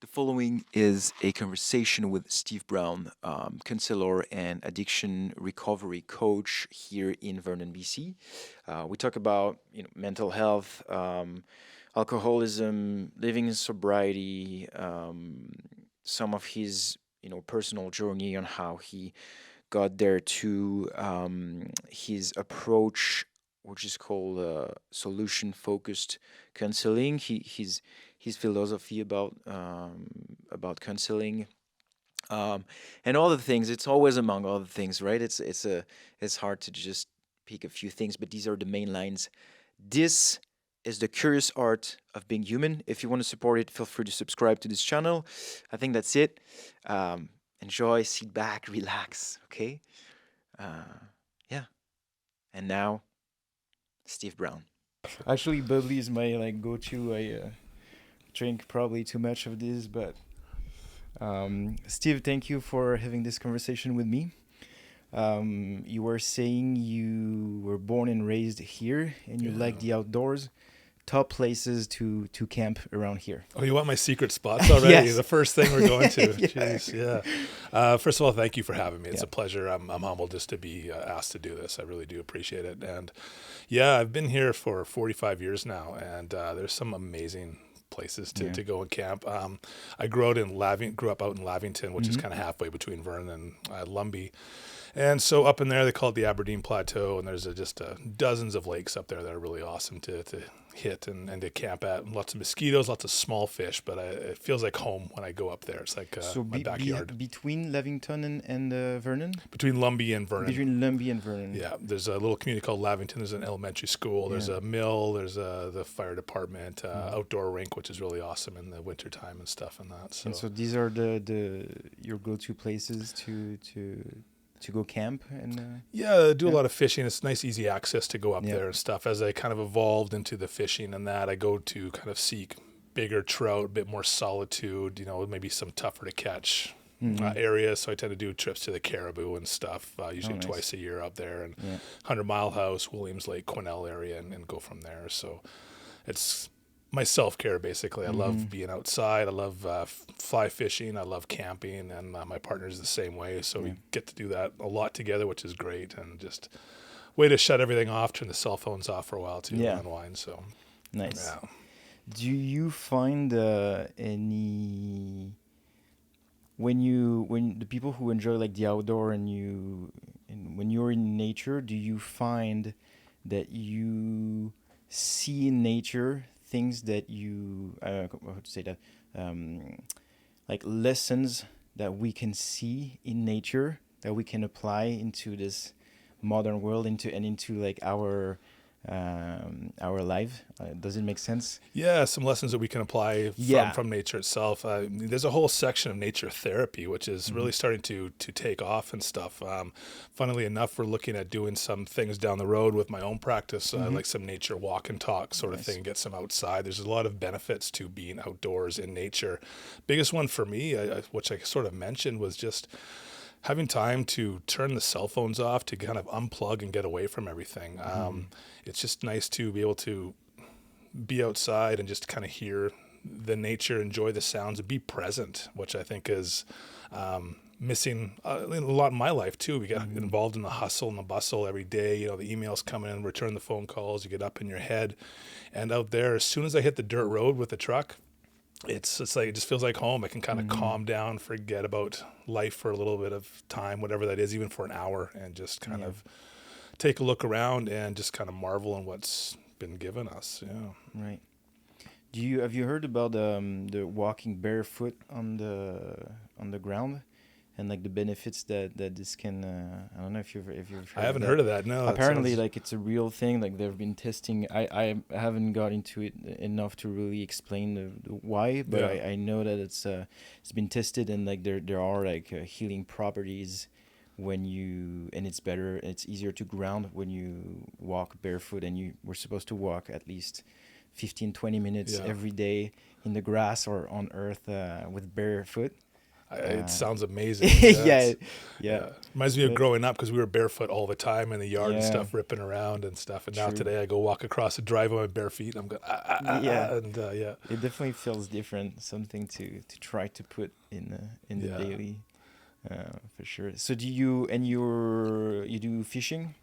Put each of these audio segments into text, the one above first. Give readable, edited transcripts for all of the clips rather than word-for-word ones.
The following is a conversation with Steve Braun, counselor and addiction recovery coach here in Vernon, BC. We talk about mental health, alcoholism, living in sobriety, some of his personal journey on how he got there to his approach, which is called solution focused counseling. His philosophy about counseling, and all the things. It's always among all the things, right? It's hard to just pick a few things, but these are the main lines. This is the curious art of being human. If you want to support it, feel free to subscribe to this channel. I think that's it. Enjoy, sit back, relax. Okay. Yeah. And now, Steve Braun. Actually, bubbly is my go-to. I drink probably too much of this, but Steve, thank you for having this conversation with me. You were saying you were born and raised here, and you like the outdoors. Top places to camp around here. Oh, you want my secret spots already? Yes. The first thing we're going to. Yeah. Jeez, yeah. First of all, thank you for having me. It's a pleasure. I'm humbled just to be asked to do this. I really do appreciate it. And yeah, I've been here for 45 years now, and there's some amazing places to go and camp. I grew up out in Lavington, which is kind of halfway between Vernon and Lumbee. And so up in there, they call it the Aberdeen Plateau, and there's just dozens of lakes up there that are really awesome to hit and to camp at. Lots of mosquitoes, lots of small fish, but it feels like home when I go up there. It's like my backyard. Between Lavington and Vernon? Between Lumbee and Vernon. Between Lumbee and Vernon. Yeah, there's a little community called Lavington. There's an elementary school. There's a mill. There's the fire department, outdoor rink, which is really awesome in the wintertime and stuff and that. So these are your go-to places to go camp and do a lot of fishing. It's nice, easy access to go up there and stuff. As I kind of evolved into the fishing and that, I go to kind of seek bigger trout, a bit more solitude, maybe some tougher to catch areas. So I tend to do trips to the Caribou and stuff, usually twice a year up there, and 100 Mile House, Williams Lake, Quesnel area, and go from there. So it's my self-care, basically. I love being outside. I love fly fishing. I love camping, and my partner's the same way. So we get to do that a lot together, which is great, and just way to shut everything off, turn the cell phones off for a while too, and unwind. So nice. Yeah. Do you find any when the people who enjoy like the outdoor and when you're in nature, do you find that you see in nature things that you how to say that like lessons that we can see in nature that we can apply into this modern world into like our life? Does it make sense? Yeah, some lessons that we can apply from nature itself. There's a whole section of nature therapy, which is really starting to take off and stuff. Funnily enough, we're looking at doing some things down the road with my own practice, like some nature walk and talk sort of thing, get some outside. There's a lot of benefits to being outdoors in nature. Biggest one for me, which I sort of mentioned, was just having time to turn the cell phones off, to kind of unplug and get away from everything. It's just nice to be able to be outside and just kind of hear the nature, enjoy the sounds, and be present, which I think is missing a lot in my life too. We get involved in the hustle and the bustle every day. The emails come in, return the phone calls, you get up in your head. And out there, as soon as I hit the dirt road with the truck, it's like it just feels like home. I can kind of calm down, forget about life for a little bit of time, whatever that is, even for an hour, and just kind of take a look around and just kind of marvel on what's been given us. Yeah. Right. Have you heard about the walking barefoot on the ground, and like the benefits that this can? I don't know if you've heard. I haven't heard of that. No. Apparently, like it's a real thing. Like they've been testing. I haven't got into it enough to really explain the why, but I know that it's been tested, and like there are like healing properties and it's easier to ground when you walk barefoot, and we're supposed to walk at least 15-20 minutes every day in the grass or on earth with barefoot. It sounds amazing. Yeah. Reminds me of growing up because we were barefoot all the time in the yard and Yeah. stuff, ripping around and stuff. And now True. today I go walk across the driveway with bare feet. And I'm going, and It definitely feels different. Something to try to put in the daily, for sure. So do you you do fishing?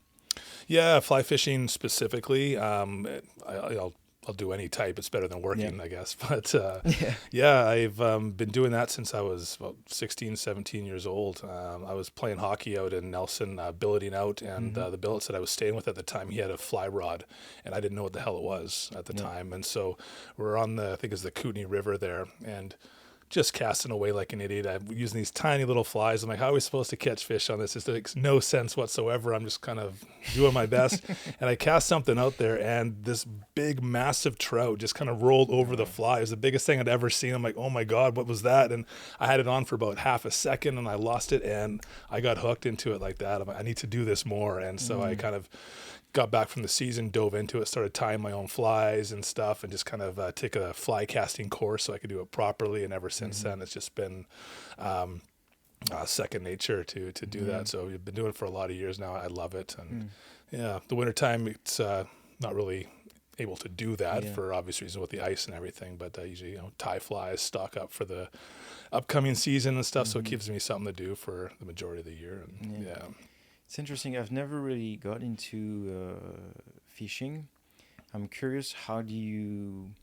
Yeah, fly fishing specifically. I'll do any type. It's better than working, I guess. But I've been doing that since I was about 16, 17 years old. I was playing hockey out in Nelson, billeting out, and the billet that I was staying with at the time, he had a fly rod, and I didn't know what the hell it was at the time. And so we're on I think it's the Kootenai River there, and just casting away like an idiot. I'm using these tiny little flies. I'm like, how are we supposed to catch fish on this? It makes no sense whatsoever. I'm just kind of doing my best. And I cast something out there, and this big, massive trout just kind of rolled over the fly. It was the biggest thing I'd ever seen. I'm like, oh my God, what was that? And I had it on for about half a second, and I lost it, and I got hooked into it like that. I'm like, I need to do this more. And so I kind of got back from the season, dove into it, started tying my own flies and stuff, and just kind of took a fly casting course so I could do it properly. And ever since then, it's just been second nature to do that. So we've been doing it for a lot of years now. I love it. And the wintertime, it's not really able to do that for obvious reasons with the ice and everything, but I usually tie flies, stock up for the upcoming season and stuff. So it gives me something to do for the majority of the year. And It's interesting. I've never really got into fishing. I'm curious, how do you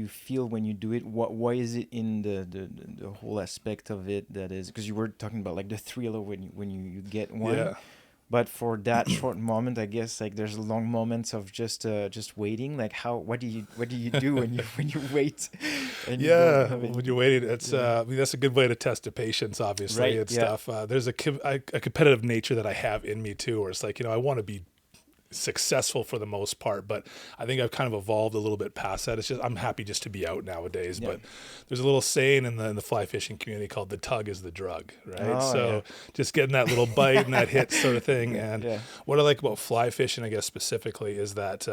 feel when you do it? Why is it in the whole aspect of it that is, because you were talking about like the thrill of when you get one. Yeah. But for that short moment, I guess like there's long moments of just waiting. Like what do you do when you wait? And when you're waiting, it's I mean, that's a good way to test the patience, obviously, and stuff. There's a competitive nature that I have in me too, where it's like I want to be successful for the most part, but I think I've kind of evolved a little bit past that. It's just I'm happy just to be out nowadays. But there's a little saying in the fly fishing community called "the tug is the drug," right? Just getting that little bite and that hit sort of thing. And what I like about fly fishing, I guess specifically, is that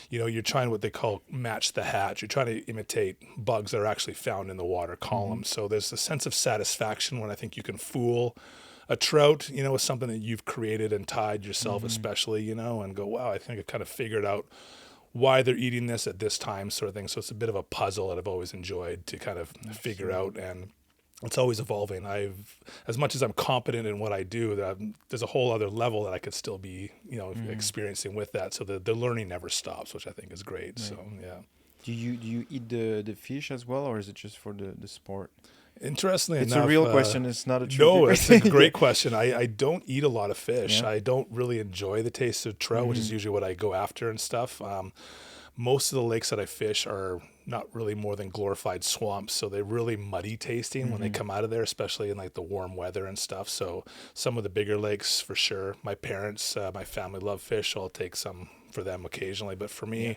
you're trying what they call match the hatch. You're trying to imitate bugs that are actually found in the water column. So there's a sense of satisfaction when I think you can fool a trout, with something that you've created and tied yourself, especially, and go, wow, I think I kind of figured out why they're eating this at this time, sort of thing. So it's a bit of a puzzle that I've always enjoyed to kind of figure out, and it's always evolving. As much as I'm competent in what I do, there's a whole other level that I could still be, experiencing with that. So the learning never stops, which I think is great. Right. So Do you eat the fish as well, or is it just for the sport? Interestingly enough, it's a real question. It's not a tricky No, it's a question. great question. I don't eat a lot of fish. I don't really enjoy the taste of trout, which is usually what I go after and stuff. Most of the lakes that I fish are not really more than glorified swamps, so they're really muddy tasting when they come out of there, especially in like the warm weather and stuff. So some of the bigger lakes, for sure. My parents, my family love fish, so I'll take some for them occasionally. But for me,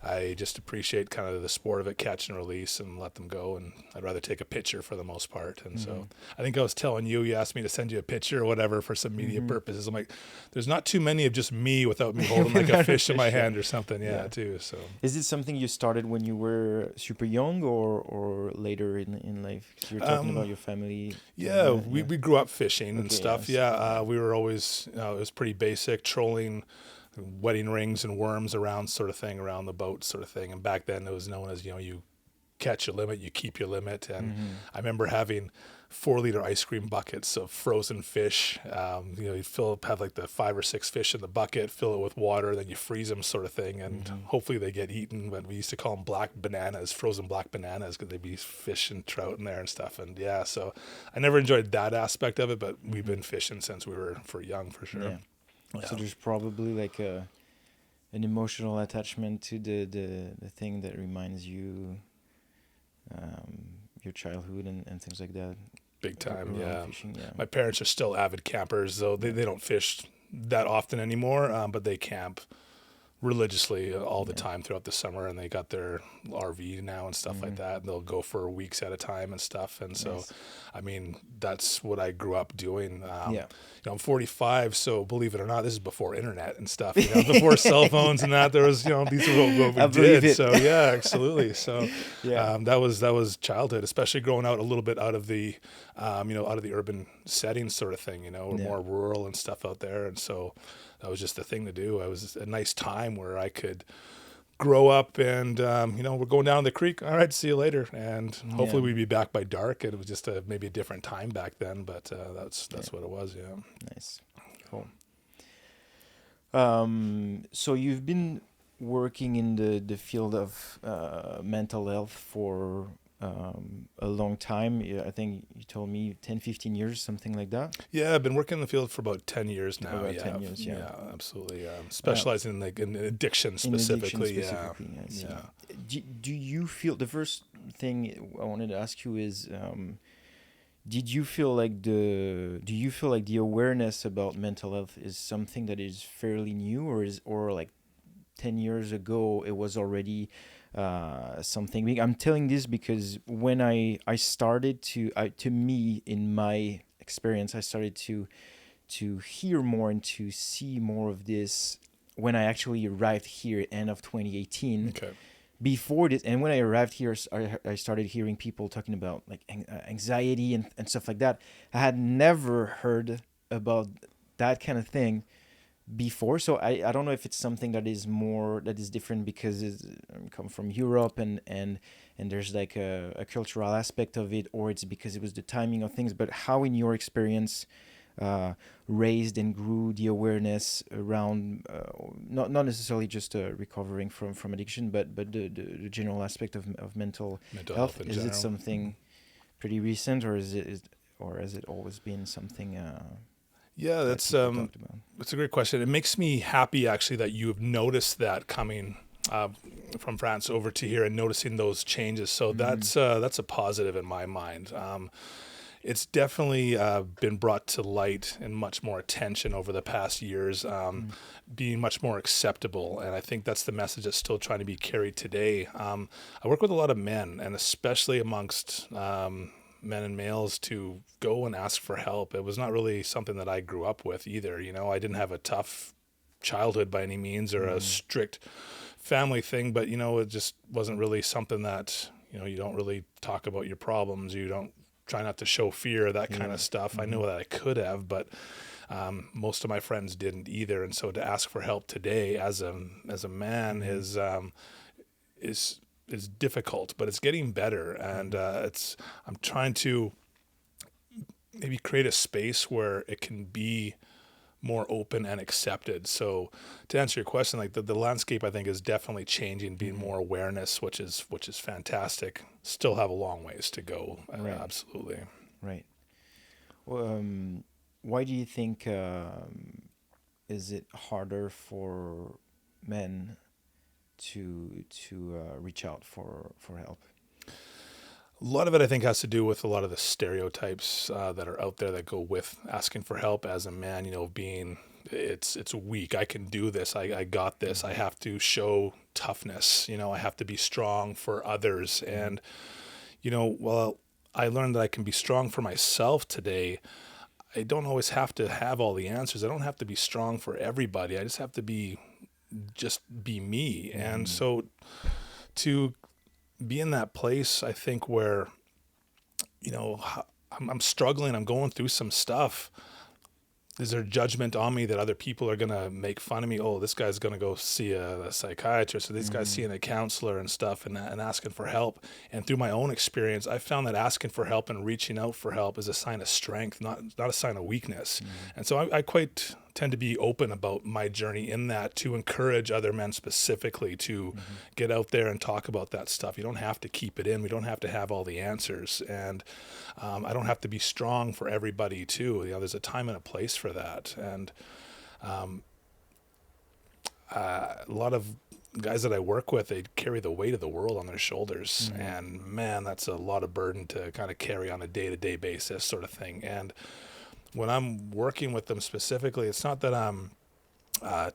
I just appreciate kind of the sport of it, catch and release, and let them go. And I'd rather take a picture for the most part. And so I think I was telling you asked me to send you a picture or whatever for some media purposes. I'm like, there's not too many of just me without me holding like a fish in my hand or something. Too. So is it something you started when you were super young or later in life? 'Cause you're talking about your family. We grew up fishing and stuff. We were always, it was pretty basic, trolling wedding rings and worms around sort of thing, around the boat sort of thing. And back then it was known as, you catch your limit, you keep your limit. And I remember having 4-liter ice cream buckets of frozen fish. You'd have like the 5 or 6 fish in the bucket, fill it with water, then you freeze them sort of thing. And hopefully they get eaten. But we used to call them frozen black bananas, because they'd be fish and trout in there and stuff. And so I never enjoyed that aspect of it, but we've been fishing since we were young, for sure. Yeah. So there's probably like an emotional attachment to the thing that reminds you your childhood and things like that. Big time, Fishing, My parents are still avid campers, though they don't fish that often anymore, but they camp religiously all the time throughout the summer, and they got their RV now and stuff like that, and they'll go for weeks at a time and stuff. And so, I mean, that's what I grew up doing. You know, I'm 45, so believe it or not, this is before internet and stuff, you know, before cell phones and that. There was, you know, these are what we did. It. So yeah, absolutely. So that was childhood, especially growing out a little bit out of the you know, out of the urban setting sort of thing, you know, or more rural and stuff out there. And so that was just the thing to do. It was a nice time where I could grow up and, you know, we're going down the creek. All right, see you later. And hopefully we'd be back by dark. It was just maybe a different time back then, but that's what it was. Yeah. Nice. Cool. So you've been working in the field of mental health for a long time. I think you told me 10, 15 years, something like that. Yeah, I've been working in the field for about 10 years now. About 10 years, yeah. Absolutely. Specializing in addiction specifically. I see. Do you feel, the first thing I wanted to ask you is, do you feel like the awareness about mental health is something that is fairly new, or like 10 years ago it was already something big? I'm telling this because when I started to me, in my experience, I started to hear more and to see more of this when I actually arrived here end of 2018. Okay. Before this, and when I arrived here, I started hearing people talking about like anxiety and stuff like that. I had never heard about that kind of thing before, so I don't know if it's something that is different because I come from Europe and there's like a cultural aspect of it, or it's because it was the timing of things. But how, in your experience, raised and grew the awareness around not necessarily just recovering from addiction, but the general aspect of mental health? Is it something pretty recent, or has it always been something? Yeah, that's a great question. It makes me happy actually that you have noticed that coming from France over to here and noticing those changes. So that's a positive in my mind. It's definitely been brought to light and much more attention over the past years, being much more acceptable. And I think that's the message that's still trying to be carried today. I work with a lot of men, and especially amongst men and males, to go and ask for help. It was not really something that I grew up with either. You know, I didn't have a tough childhood by any means, or a strict family thing, but, you know, it just wasn't really something that, you know, you don't really talk about your problems. You don't try not to show fear, that kind of stuff. I know that I could have, but most of my friends didn't either. And so to ask for help today as a man is difficult, but it's getting better. And I'm trying to maybe create a space where it can be more open and accepted. So to answer your question, like the landscape, I think, is definitely changing, being more awareness, which is fantastic. Still have a long ways to go. Right. Absolutely. Right. Well, why do you think is it harder for men to reach out for help? A lot of it, I think, has to do with a lot of the stereotypes that are out there that go with asking for help as a man, you know, being it's weak. I can do this. I got this. I have to show toughness. You know, I have to be strong for others. And, you know, well, I learned that I can be strong for myself today. I don't always have to have all the answers. I don't have to be strong for everybody. I just have to be me. And so to be in that place, I think, where, you know, I'm struggling, I'm going through some stuff. Is there judgment on me that other people are going to make fun of me? Oh, this guy's going to go see a psychiatrist, or this guy's seeing a counselor and stuff, and asking for help. And through my own experience, I found that asking for help and reaching out for help is a sign of strength, not a sign of weakness. And so I quite tend to be open about my journey in that, to encourage other men specifically to get out there and talk about that stuff. You don't have to keep it in. We don't have to have all the answers. And I don't have to be strong for everybody too. You know, there's a time and a place for that. And a lot of guys that I work with, they carry the weight of the world on their shoulders. And man, that's a lot of burden to kind of carry on a day-to-day basis, sort of thing. And when I'm working with them specifically, it's not that I'm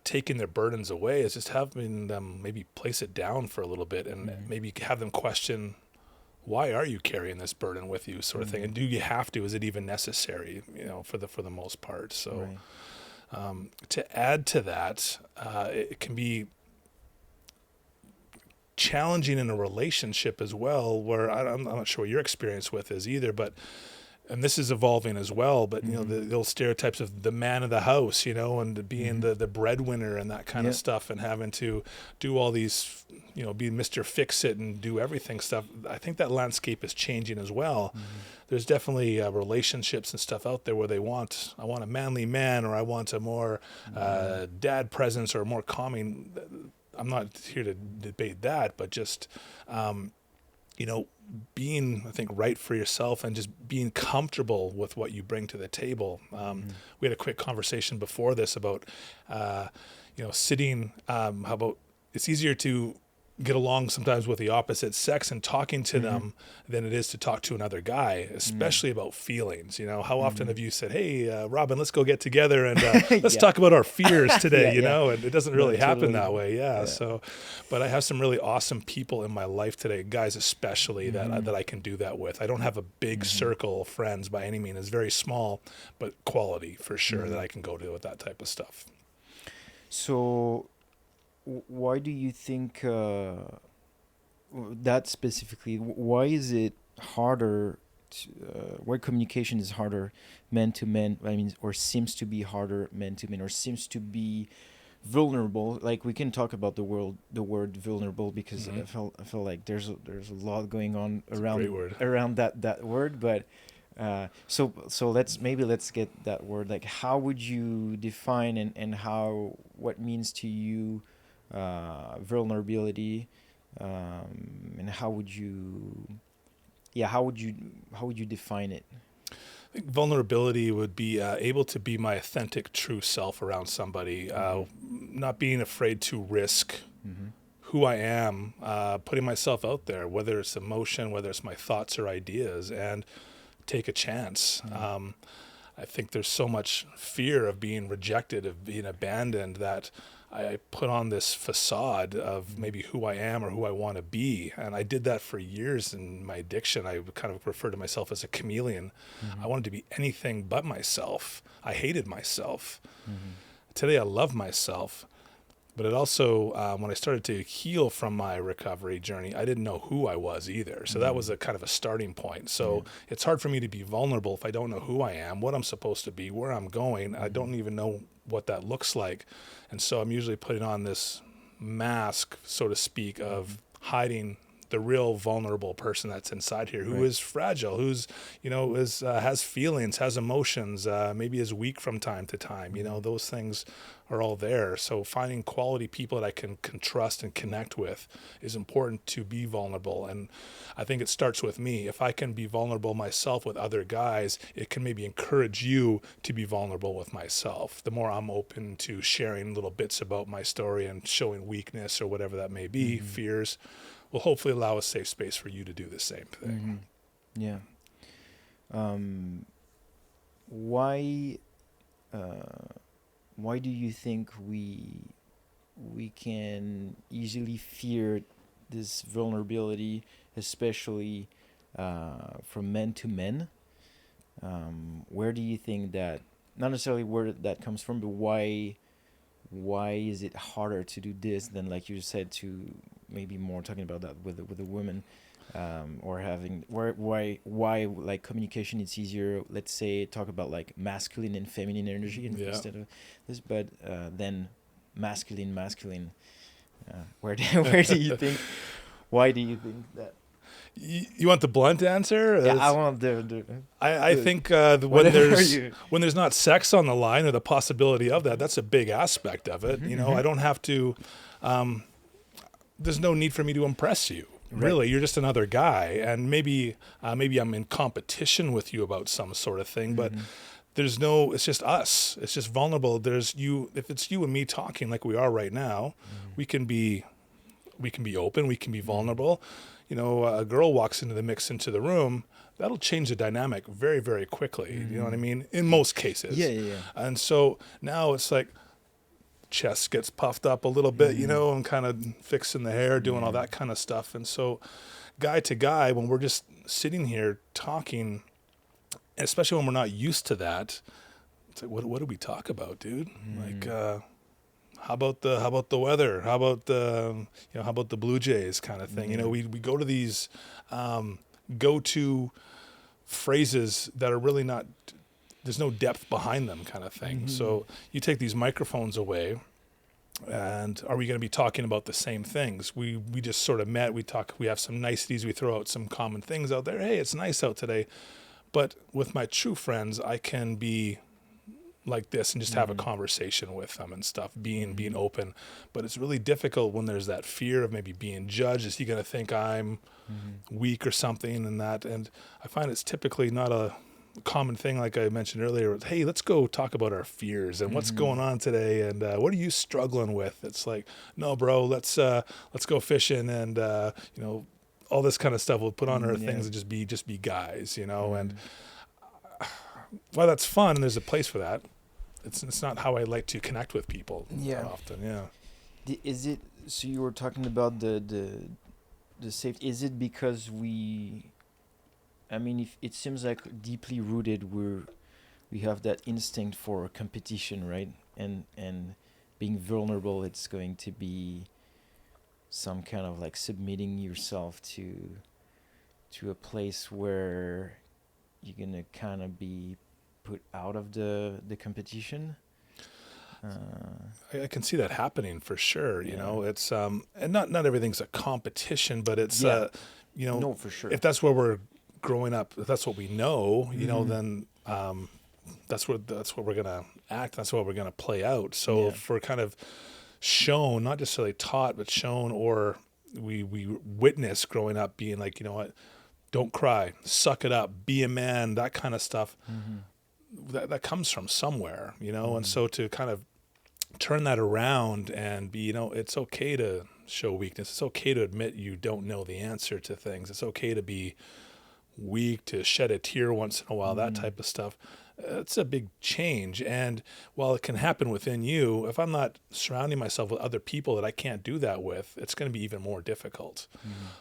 taking their burdens away is just having them maybe place it down for a little bit and maybe have them question, why are you carrying this burden with you, sort of thing, and do you have to? Is it even necessary? For the most part. So, to add to that, it can be challenging in a relationship as well, where I'm not sure what your experience with is either, but. And this is evolving as well, but the old stereotypes of the man of the house, and being the breadwinner and that kind of stuff, and having to do all these, be Mr. Fix-It and do everything stuff. I think that landscape is changing as well. There's definitely relationships and stuff out there where I want a manly man, or I want a more dad presence, or more calming. I'm not here to debate that, but just being, I think, right for yourself and just being comfortable with what you bring to the table. We had a quick conversation before this about, sitting, how about it's easier to get along sometimes with the opposite sex and talking to them than it is to talk to another guy, especially about feelings. How often have you said, hey, Robin, let's go get together and let's talk about our fears today, and it doesn't really happen that way. So, but I have some really awesome people in my life today, guys especially, that I can do that with. I don't have a big circle of friends by any means. It's very small, but quality for sure that I can go to with that type of stuff. So why do you think that specifically? Why is it harder? Why communication is harder man to man? I mean, or seems to be harder man to man, or seems to be vulnerable. Like, we can talk about the word vulnerable, because I feel like there's a lot going on around that word. But so let's get that word. Like, how would you define and what means to you vulnerability, and how would you define it? I think vulnerability would be able to be my authentic, true self around somebody, not being afraid to risk who I am, putting myself out there, whether it's emotion, whether it's my thoughts or ideas, and take a chance. I think there's so much fear of being rejected, of being abandoned, that I put on this facade of maybe who I am or who I want to be. And I did that for years in my addiction. I kind of referred to myself as a chameleon. I wanted to be anything but myself. I hated myself. Today I love myself. But it also, when I started to heal from my recovery journey, I didn't know who I was either. So that was a kind of a starting point. So it's hard for me to be vulnerable if I don't know who I am, what I'm supposed to be, where I'm going. I don't even know what that looks like. And so I'm usually putting on this mask, so to speak, of hiding the real vulnerable person that's inside here, who is fragile, who's, has feelings, has emotions, maybe is weak from time to time. Those things are all there. So finding quality people that I can trust and connect with is important to be vulnerable. And I think it starts with me. If I can be vulnerable myself with other guys, it can maybe encourage you to be vulnerable with myself. The more I'm open to sharing little bits about my story and showing weakness or whatever that may be, fears, will hopefully allow a safe space for you to do the same thing. Yeah. Why do you think we can easily fear this vulnerability, especially from men to men? Where do you think that, not necessarily where that comes from, but why is it harder to do this than, like you said, to maybe more talking about that with a woman, or having why like communication, it's easier, let's say, talk about like masculine and feminine energy instead of this, but then masculine where do you think, why do you think that? You want the blunt answer? I want the I think when there's not sex on the line, or the possibility of that, that's a big aspect of it. I don't have to. There's no need for me to impress you. Really, you're just another guy, and maybe I'm in competition with you about some sort of thing, but there's no. It's just us. It's just vulnerable. There's you. If it's you and me talking like we are right now, we can be open. We can be vulnerable. A girl walks into the room, that'll change the dynamic very, very quickly. You know what I mean? In most cases. Yeah. And so now it's like, chest gets puffed up a little bit, you know, and kind of fixing the hair, doing all that kind of stuff. And so guy to guy, when we're just sitting here talking, especially when we're not used to that, it's like, what do we talk about, dude? Like, how about the weather? How about how about the Blue Jays kind of thing? You know, we go to these go-to phrases that are really not, there's no depth behind them kind of thing. So you take these microphones away, and are we going to be talking about the same things? We just sort of met, we have some niceties, we throw out some common things out there. Hey, it's nice out today. But with my true friends, I can be like this and just have a conversation with them and stuff, being open. But it's really difficult when there's that fear of maybe being judged. Is he going to think I'm weak or something and that? And I find it's typically not a common thing, like I mentioned earlier. Hey, let's go talk about our fears and what's going on today, and what are you struggling with? It's like, no, bro, let's go fishing, and you know, all this kind of stuff. We'll put on our things and just be guys, you know. And while that's fun and there's a place for that, it's not how I like to connect with people that often. Yeah. Is it, so you were talking about the safety, is it because I mean, if it seems like deeply rooted, we have that instinct for competition, right? And being vulnerable, it's going to be some kind of like submitting yourself to a place where you're gonna kind of be put out of the competition. I can see that happening for sure. You know, it's and not everything's a competition, but it's you know, no, for sure. If that's where we're growing up, if that's what we know, you know, then that's what we're gonna act. That's what we're gonna play out. So if we're kind of shown, not necessarily taught, but shown, or we witness growing up being like, you know what, don't cry, suck it up, be a man, that kind of stuff. That comes from somewhere, you know. And so to kind of turn that around and be, you know, it's okay to show weakness. It's okay to admit you don't know the answer to things. It's okay to be weak, to shed a tear once in a while, that type of stuff. It's a big change. And while it can happen within you, if I'm not surrounding myself with other people that I can't do that with, it's going to be even more difficult.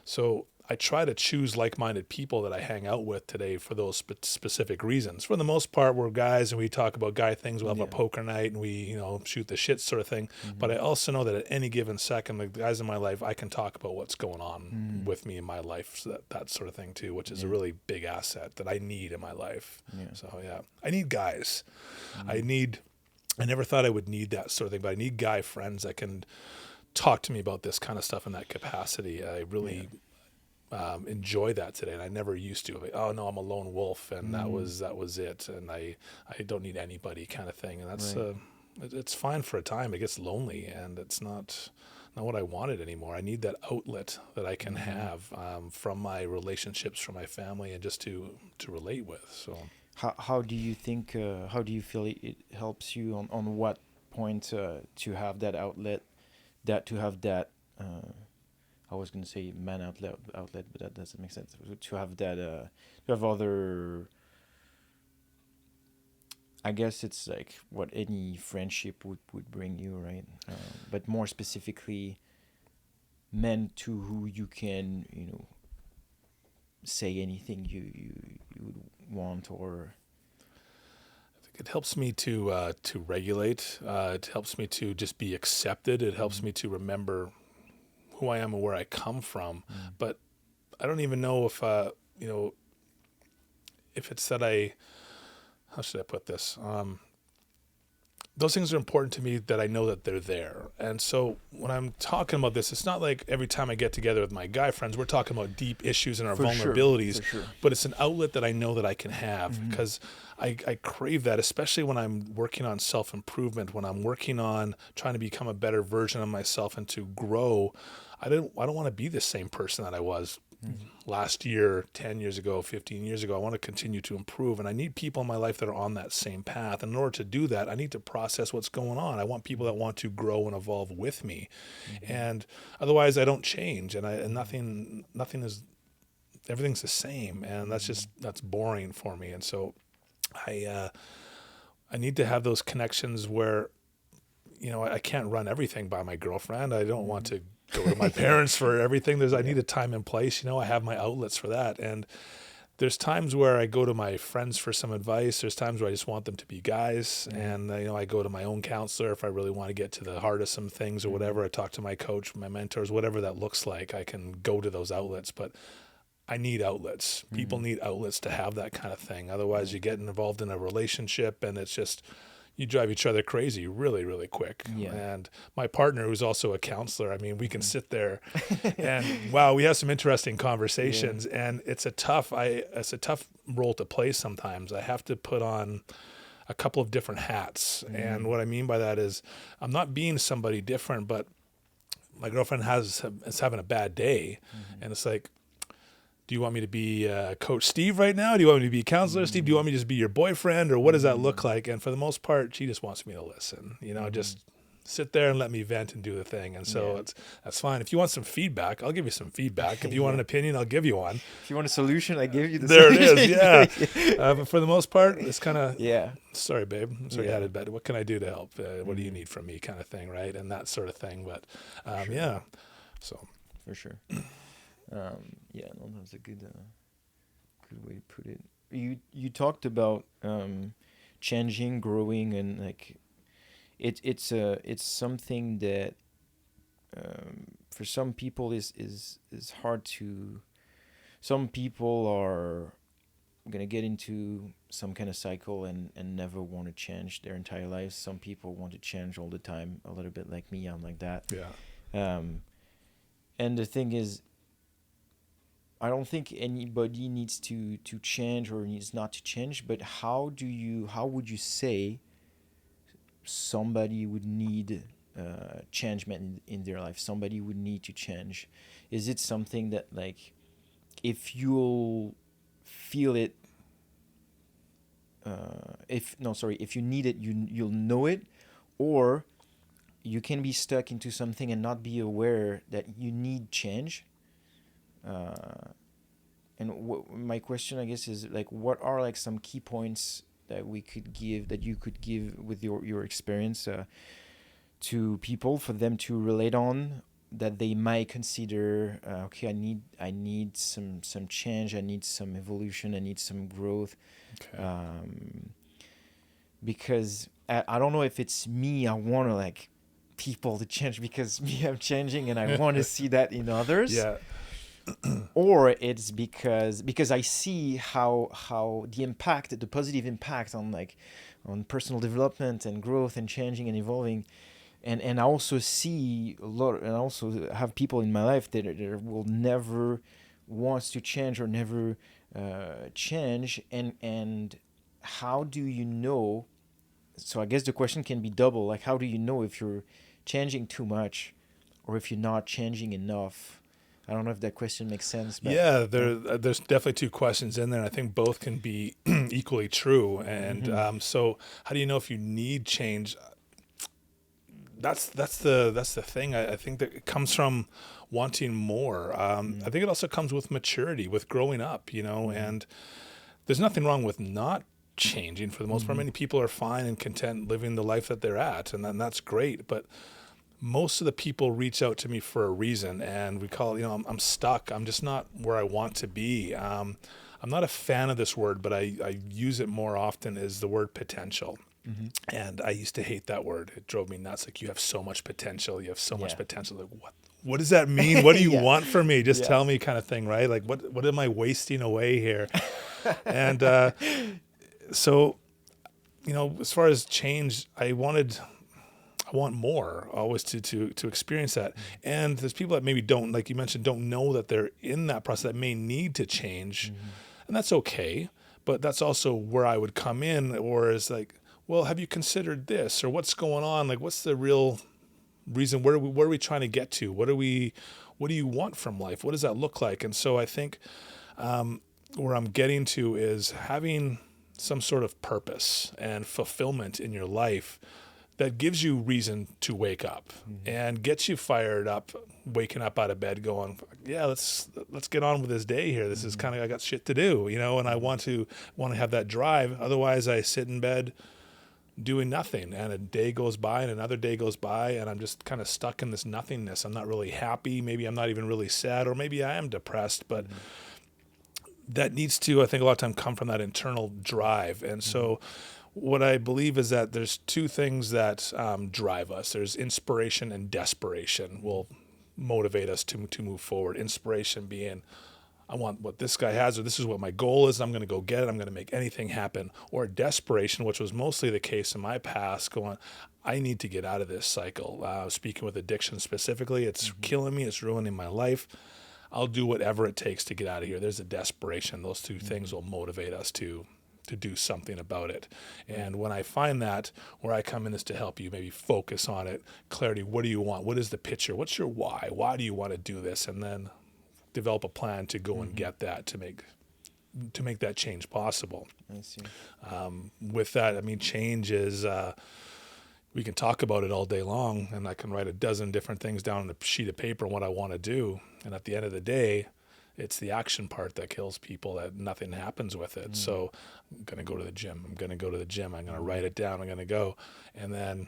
So I try to choose like-minded people that I hang out with today for those specific reasons. For the most part, we're guys and we talk about guy things. We'll have a poker night and we, you know, shoot the shit sort of thing. But I also know that at any given second, the guys in my life, I can talk about what's going on with me in my life, so that sort of thing too, which is a really big asset that I need in my life. So I need guys. I never thought I would need that sort of thing, but I need guy friends that can talk to me about this kind of stuff in that capacity. I really enjoy that today, and I never used to. Like, oh no, I'm a lone wolf, and that was it, and I don't need anybody, kind of thing. And that's it's fine for a time. It gets lonely, and it's not what I wanted anymore. I need that outlet that I can have from my relationships, from my family, and just to relate with. So how do you think? How do you feel it helps you on what point to have that outlet, to have that. I was going to say man outlet, but that doesn't make sense. To have that, to have other, I guess it's like what any friendship would bring you, right? But more specifically, men to who you can, you know, say anything you would want, or. It helps me to regulate. It helps me to just be accepted. It helps me to remember who I am and where I come from. But I don't even know if you know, if it's that how should I put this? Those things are important to me, that I know that they're there. And so when I'm talking about this, it's not like every time I get together with my guy friends, we're talking about deep issues and our vulnerabilities, but it's an outlet that I know that I can have, because I crave that, especially when I'm working on self-improvement, when I'm working on trying to become a better version of myself and to grow. I don't want to be the same person that I was last year, 10 years ago, 15 years ago. I want to continue to improve, and I need people in my life that are on that same path. And in order to do that, I need to process what's going on. I want people that want to grow and evolve with me. And otherwise I don't change, and nothing is, everything's the same, and that's boring for me. And so I need to have those connections where, I can't run everything by my girlfriend. I don't want to go to my parents for everything. I need a time and place. I have my outlets for that. And there's times where I go to my friends for some advice. There's times where I just want them to be guys. And, I go to my own counselor if I really want to get to the heart of some things or whatever. I talk to my coach, my mentors, whatever that looks like. I can go to those outlets, but I need outlets. People need outlets to have that kind of thing. Otherwise you get involved in a relationship and it's just, you drive each other crazy really, really quick. Yeah. And my partner, who's also a counselor, I mean, we can sit there and wow, we have some interesting conversations. And it's a tough role to play sometimes. I have to put on a couple of different hats. And what I mean by that is I'm not being somebody different, but my girlfriend is having a bad day. And it's like, do you want me to be Coach Steve right now? Do you want me to be Counselor Steve? Do you want me to just be your boyfriend? Or what does that look like? And for the most part, she just wants me to listen, just sit there and let me vent and do the thing. And so that's fine. If you want some feedback, I'll give you some feedback. If you want an opinion, I'll give you one. If you want a solution, I give you the there solution. There it is, yeah. But for the most part, it's kind of, sorry, babe. I'm sorry you had it bad. What can I do to help? What do you need from me kind of thing, right? And that sort of thing. But so. For sure. That's a good way to put it. You talked about changing, growing, and like it's something that for some people is hard to. Some people are gonna get into some kind of cycle and never want to change their entire lives. Some people want to change all the time. A little bit like me, I'm like that. Yeah. And the thing is, I don't think anybody needs to change or needs not to change, but how would you say somebody would need changement in their life? Somebody would need to change. Is it something that, like, if you'll feel it, if you need it, you'll know it, or you can be stuck into something and not be aware that you need change? My question, I guess, is like, what are like some key points that you could give with your experience to people for them to relate on, that they might consider, okay, I need some change, I need some evolution, I need some growth. Okay. Because I don't know if it's me, I want to like people to change because me, I'm changing and I want to see that in others. Yeah. Or it's because I see how the positive impact on personal development and growth and changing and evolving, and I also see a lot, and I also have people in my life that will never wants to change or never change, and how do you know? So I guess the question can be double, like, how do you know if you're changing too much or if you're not changing enough? I don't know if that question makes sense. But yeah, there's definitely two questions in there. I think both can be equally true. And so how do you know if you need change? That's the thing. I think that it comes from wanting more. I think it also comes with maturity, with growing up, and there's nothing wrong with not changing for the most part. Many people are fine and content living the life that they're at, and that's great. But most of the people reach out to me for a reason, and we call it, I'm stuck. I'm just not where I want to be. I'm not a fan of this word, but I use it more often, is the word potential. And I used to hate that word. It drove me nuts. Like, you have so much potential. You have so much potential. Like, what does that mean? What do you want from me? Just tell me, kind of thing, right? Like, what am I wasting away here? And so, as far as change, I want more always to experience that. And there's people that maybe don't, like you mentioned, don't know that they're in that process, that may need to change. And that's okay. But that's also where I would come in, or is like, well, have you considered this, or what's going on? Like, what's the real reason? Where are we trying to get to? What do you want from life? What does that look like? And so I think where I'm getting to is having some sort of purpose and fulfillment in your life that gives you reason to wake up and gets you fired up, waking up out of bed going, yeah, let's get on with this day here. This is kind of, I got shit to do, and I want to have that drive. Otherwise I sit in bed doing nothing, and a day goes by and another day goes by, and I'm just kind of stuck in this nothingness. I'm not really happy. Maybe I'm not even really sad, or maybe I am depressed, but that needs to, I think, a lot of time come from that internal drive. And so what I believe is that there's two things that drive us. There's inspiration and desperation will motivate us to move forward. Inspiration being, I want what this guy has, or this is what my goal is. I'm going to go get it. I'm going to make anything happen. Or desperation, which was mostly the case in my past, going, I need to get out of this cycle. Speaking with addiction specifically, it's killing me. It's ruining my life. I'll do whatever it takes to get out of here. There's a desperation. Those two things will motivate us to do something about it. And when I find that, where I come in is to help you maybe focus on it, clarity. What do you want? What is the picture? What's your why? Why do you want to do this? And then develop a plan to go and get that, to make that change possible. I see. With that, I mean, change is, we can talk about it all day long, and I can write a dozen different things down on a sheet of paper on what I want to do. And at the end of the day, it's the action part that kills people, that nothing happens with it. So I'm going to go to the gym. I'm going to go to the gym. I'm going to write it down. I'm going to go. And then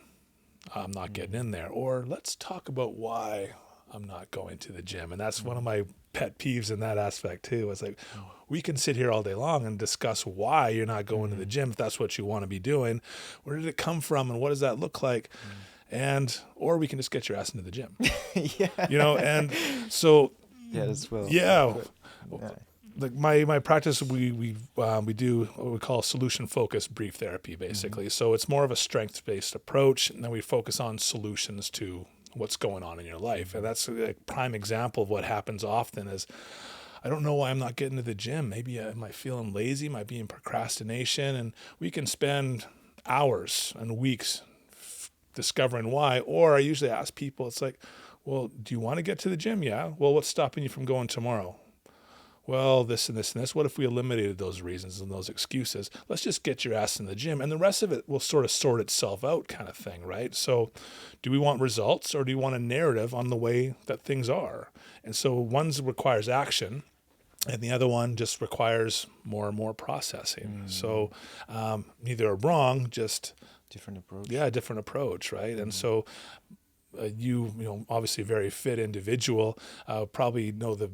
I'm not getting in there. Or let's talk about why I'm not going to the gym. And that's one of my pet peeves in that aspect too. It's like, we can sit here all day long and discuss why you're not going to the gym if that's what you want to be doing. Where did it come from and what does that look like? And, or we can just get your ass into the gym. Yeah. You know, and so Yeah, as well. yeah. Yeah. Like my practice, we do what we call solution focused brief therapy, basically. So it's more of a strengths based approach, and then we focus on solutions to what's going on in your life. And that's a prime example of what happens often is, I don't know why I'm not getting to the gym. Maybe am I feeling lazy? Am I being procrastination? And we can spend hours and weeks discovering why. Or I usually ask people, it's like, well, do you want to get to the gym? Yeah. Well, what's stopping you from going tomorrow? Well, this and this and this. What if we eliminated those reasons and those excuses? Let's just get your ass in the gym, and the rest of it will sort of sort itself out, kind of thing, right? So do we want results, or do you want a narrative on the way that things are? And so one requires action, and the other one just requires more and more processing. So neither are wrong, just Different approach. yeah, different approach, right? And so you know, obviously a very fit individual, probably know the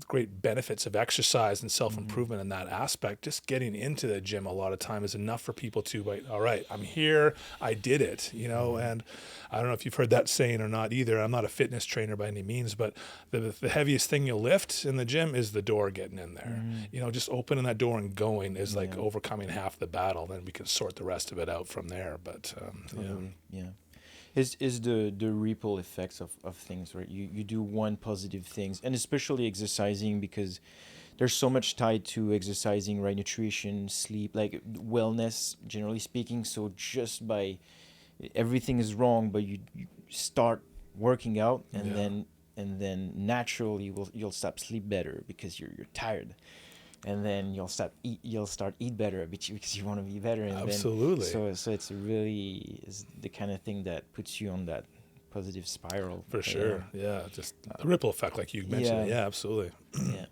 great benefits of exercise and self-improvement in that aspect. Just getting into the gym a lot of time is enough for people to, like, all right, I'm here, I did it, you know. And I don't know if you've heard that saying or not either. I'm not a fitness trainer by any means, but the heaviest thing you'll lift in the gym is the door getting in there. You know, just opening that door and going is like overcoming half the battle. Then we can sort the rest of it out from there. But Yeah. Is the ripple effects of things, right? You do one positive things, and especially exercising, because there's so much tied to exercising, right? Nutrition, sleep, like wellness, generally speaking. So just by everything is wrong, but you start working out, and then naturally you'll start sleep better because you're tired. And then you'll start eat better because you want to be better. And absolutely. Then, so it's really is the kind of thing that puts you on that positive spiral. For sure. Yeah. Just the ripple effect, like you mentioned. Yeah, absolutely. Yeah.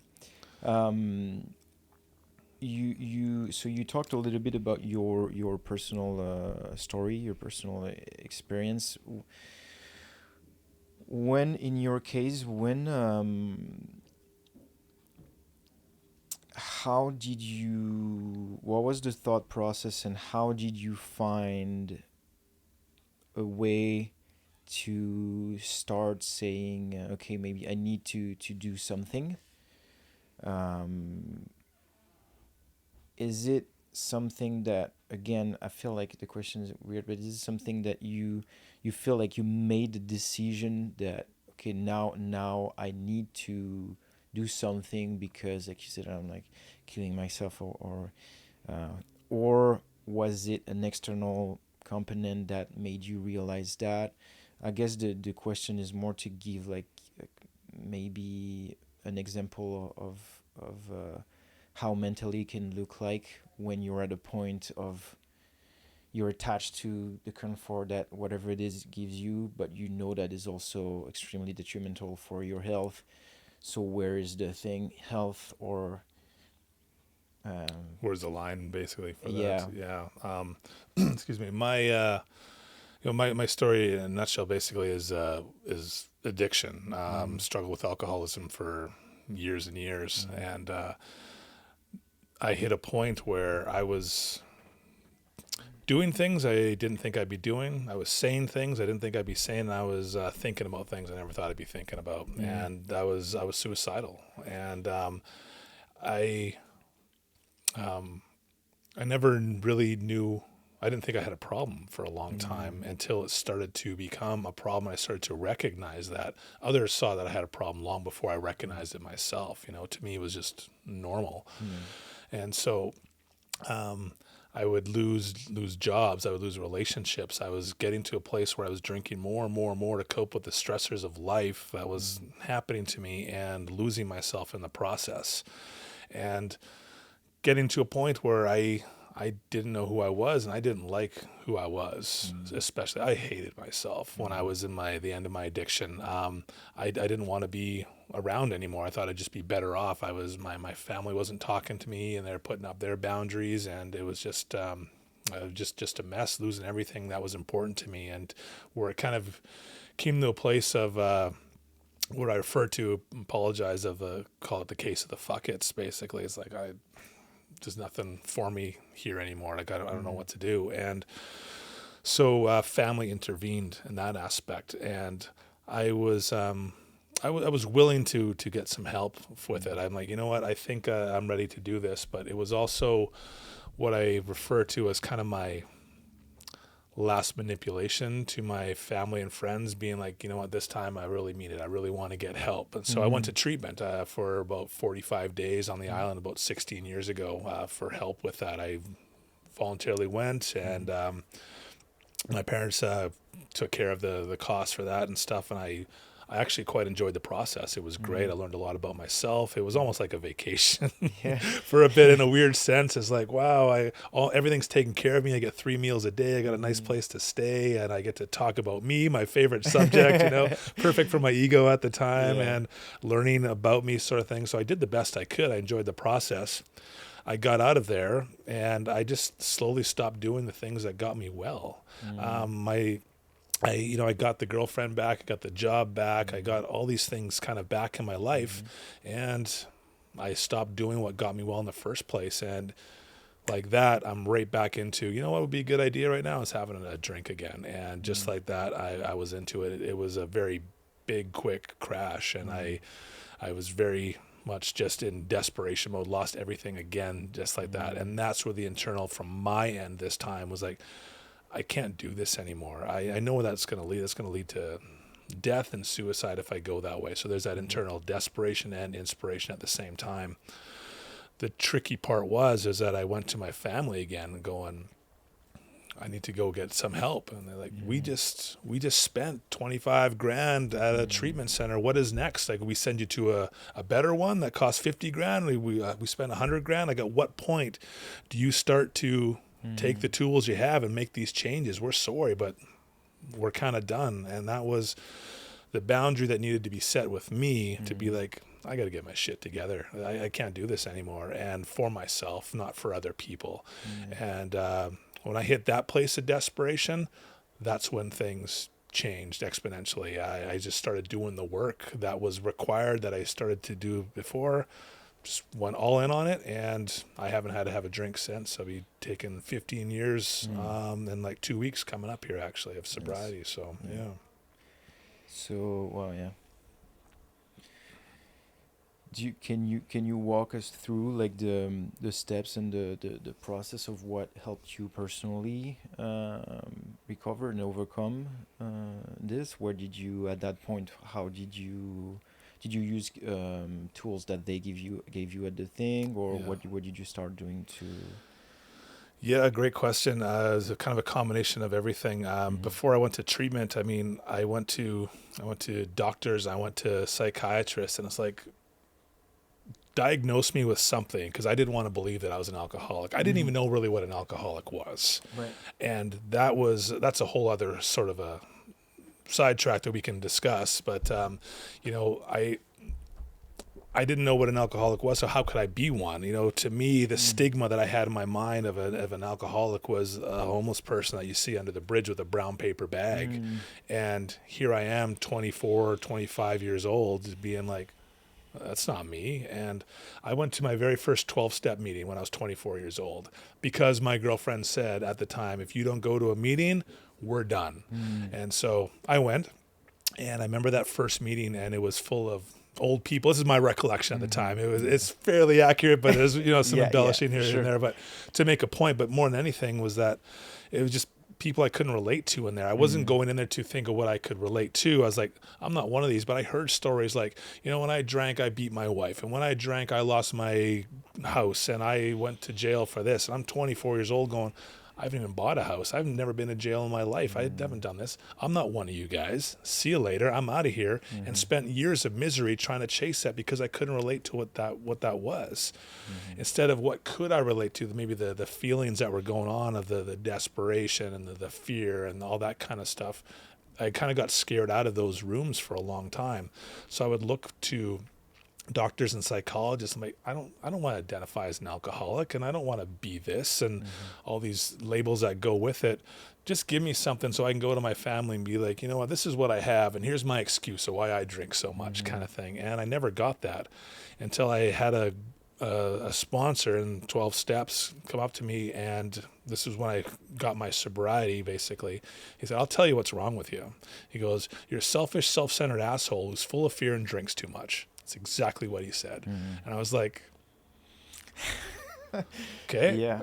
You talked a little bit about your personal story, your personal experience. When, in your case, what was the thought process, and how did you find a way to start saying, okay, maybe I need to do something? Is it something that, again, I feel like the question is weird, but is it something that you feel like you made the decision that, okay, now I need to do something because, like you said, I'm like killing myself, or was it an external component that made you realize that? I guess the question is more to give like maybe an example of how mentally it can look like when you're at a point of you're attached to the comfort that whatever it is gives you, but you know that is also extremely detrimental for your health. So where is the thing, health or Where's the line basically for Yeah. that? Yeah. Excuse me. My story in a nutshell basically is addiction. Struggled with alcoholism for years and years, and I hit a point where I was doing things I didn't think I'd be doing. I was saying things I didn't think I'd be saying. And I was thinking about things I never thought I'd be thinking about, and I was suicidal. And I never really knew. I didn't think I had a problem for a long time until it started to become a problem. I started to recognize that others saw that I had a problem long before I recognized it myself. To me, it was just normal. And so I would lose jobs. I would lose relationships. I was getting to a place where I was drinking more and more and more to cope with the stressors of life that was happening to me, and losing myself in the process. And getting to a point where I didn't know who I was, and I didn't like who I was. Especially, I hated myself when I was in the end of my addiction. I didn't want to be around anymore. I thought I'd just be better off. My family wasn't talking to me, and they're putting up their boundaries, and it was just a mess, losing everything that was important to me. And where it kind of came to a place of what I refer to, apologize, call it the case of the fuck-its. Basically, it's like there's nothing for me here anymore. Like I don't know what to do. And so family intervened in that aspect, and I was willing to get some help with it. I'm like, you know what? I think I'm ready to do this. But it was also what I refer to as kind of my last manipulation to my family and friends, being like, you know what, this time I really mean it. I really want to get help. And so I went to treatment for about 45 days on the island about 16 years ago for help with that. I voluntarily went, and my parents took care of the cost for that and stuff. And I actually quite enjoyed the process. It was great. I learned a lot about myself. It was almost like a vacation for a bit, in a weird sense. It's like, wow, everything's taken care of me. I get 3 meals a day. I got a nice place to stay, and I get to talk about me, my favorite subject, perfect for my ego at the time, and learning about me, sort of thing. So I did the best I could. I enjoyed the process. I got out of there, and I just slowly stopped doing the things that got me well. I got the girlfriend back, I got the job back, I got all these things kind of back in my life, and I stopped doing what got me well in the first place. And like that, I'm right back into, what would be a good idea right now is having a drink again. And just like that, I was into it. It was a very big, quick crash, and I was very much just in desperation mode, lost everything again, just like that. And that's where the internal from my end this time was like, I can't do this anymore. I know where that's going to lead. That's going to lead to death and suicide if I go that way. So there's that internal desperation and inspiration at the same time. The tricky part is that I went to my family again going, I need to go get some help. And they're like, we just spent $25,000 at a treatment center. What is next? Like, we send you to a better one that costs $50,000. We spent $100,000. Like, at what point do you start to take the tools you have and make these changes? We're sorry, but we're kind of done. And that was the boundary that needed to be set with me to be like, I got to get my shit together. I can't do this anymore. And for myself, not for other people. And when I hit that place of desperation, that's when things changed exponentially. I just started doing the work that was required that I started to do before. Just went all in on it, and I haven't had to have a drink since. I'll be taking 15 years in like 2 weeks coming up here, actually, of sobriety. Yes. So, yeah. So, well, yeah. Can you walk us through like the steps and the process of what helped you personally recover and overcome this? Where did you, at that point, how did you use tools that they gave you at the thing, or what did you start doing to? Yeah, great question. It was a kind of a combination of everything. Before I went to treatment, I mean, I went to doctors, I went to psychiatrists, and it's like, diagnose me with something, because I didn't want to believe that I was an alcoholic. I didn't even know really what an alcoholic was. Right. And that's a whole other sort of a sidetrack that we can discuss. But, I didn't know what an alcoholic was, so how could I be one? You know, to me, the stigma that I had in my mind of an alcoholic was a homeless person that you see under the bridge with a brown paper bag. And here I am, 24, 25 years old, being like, that's not me. And I went to my very first 12-step meeting when I was 24 years old because my girlfriend said at the time, if you don't go to a meeting, we're done. And so I went, and I remember that first meeting, and it was full of old people. This is my recollection at the time. It's fairly accurate, but there's, you know, some embellishing here and there. But to make a point, but more than anything was that it was just people I couldn't relate to in there. I wasn't going in there to think of what I could relate to. I was like, I'm not one of these, but I heard stories like, you know, when I drank, I beat my wife. And when I drank, I lost my house and I went to jail for this. And I'm 24 years old going, I haven't even bought a house. I've never been to jail in my life. I haven't done this. I'm not one of you guys. See you later. I'm out of here. And spent years of misery trying to chase that because I couldn't relate to what that was. Instead of what could I relate to, maybe the feelings that were going on of the desperation and the fear and all that kind of stuff. I kind of got scared out of those rooms for a long time. So I would look to doctors and psychologists. I'm like, I don't want to identify as an alcoholic, and I don't want to be this and all these labels that go with it. Just give me something so I can go to my family and be like, you know what, this is what I have, and here's my excuse of why I drink so much, kind of thing. And I never got that until I had a sponsor in 12 Steps come up to me, and this is when I got my sobriety, basically. He said, I'll tell you what's wrong with you. He goes, you're a selfish, self-centered asshole who's full of fear and drinks too much. That's exactly what he said. And I was like, okay.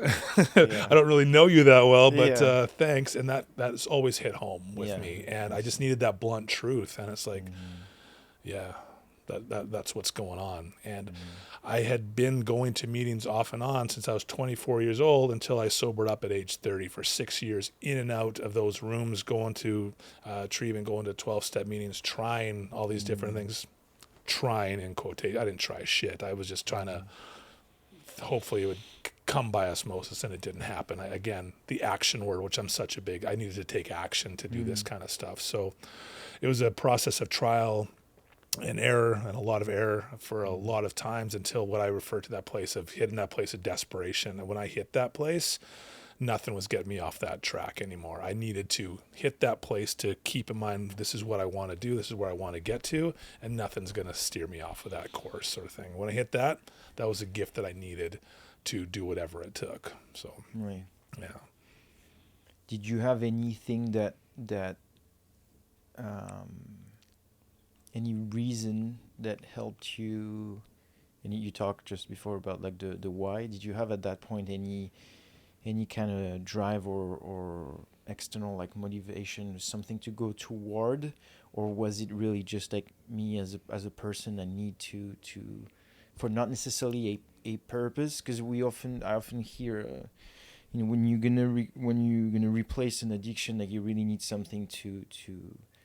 I don't really know you that well, but thanks. And that's always hit home with me. And I just needed that blunt truth. And it's like, that's what's going on. And I had been going to meetings off and on since I was 24 years old until I sobered up at age 30 for 6 years, in and out of those rooms, going to Treve and going to 12-step meetings, trying all these different things. Trying in quotation. I didn't try shit. I was just trying to, hopefully it would come by osmosis, and it didn't happen. Again, the action word, which I'm such a big, I needed to take action to do this kind of stuff. So it was a process of trial and error, and a lot of error for a lot of times, until what I refer to that place of hitting that place of desperation. And when I hit that place, nothing was getting me off that track anymore. I needed to hit that place to keep in mind, this is what I want to do, this is where I want to get to, and nothing's going to steer me off of that course, sort of thing. When I hit that, that was a gift that I needed to do whatever it took. So, yeah. Did you have anything that any reason that helped you? And you talked just before about like the why. Did you have at that point any kind of drive or external like motivation, something to go toward, or was it really just like me as a person, I need to for not necessarily a purpose? Because I often hear you know, when you're gonna replace an addiction, like you really need something to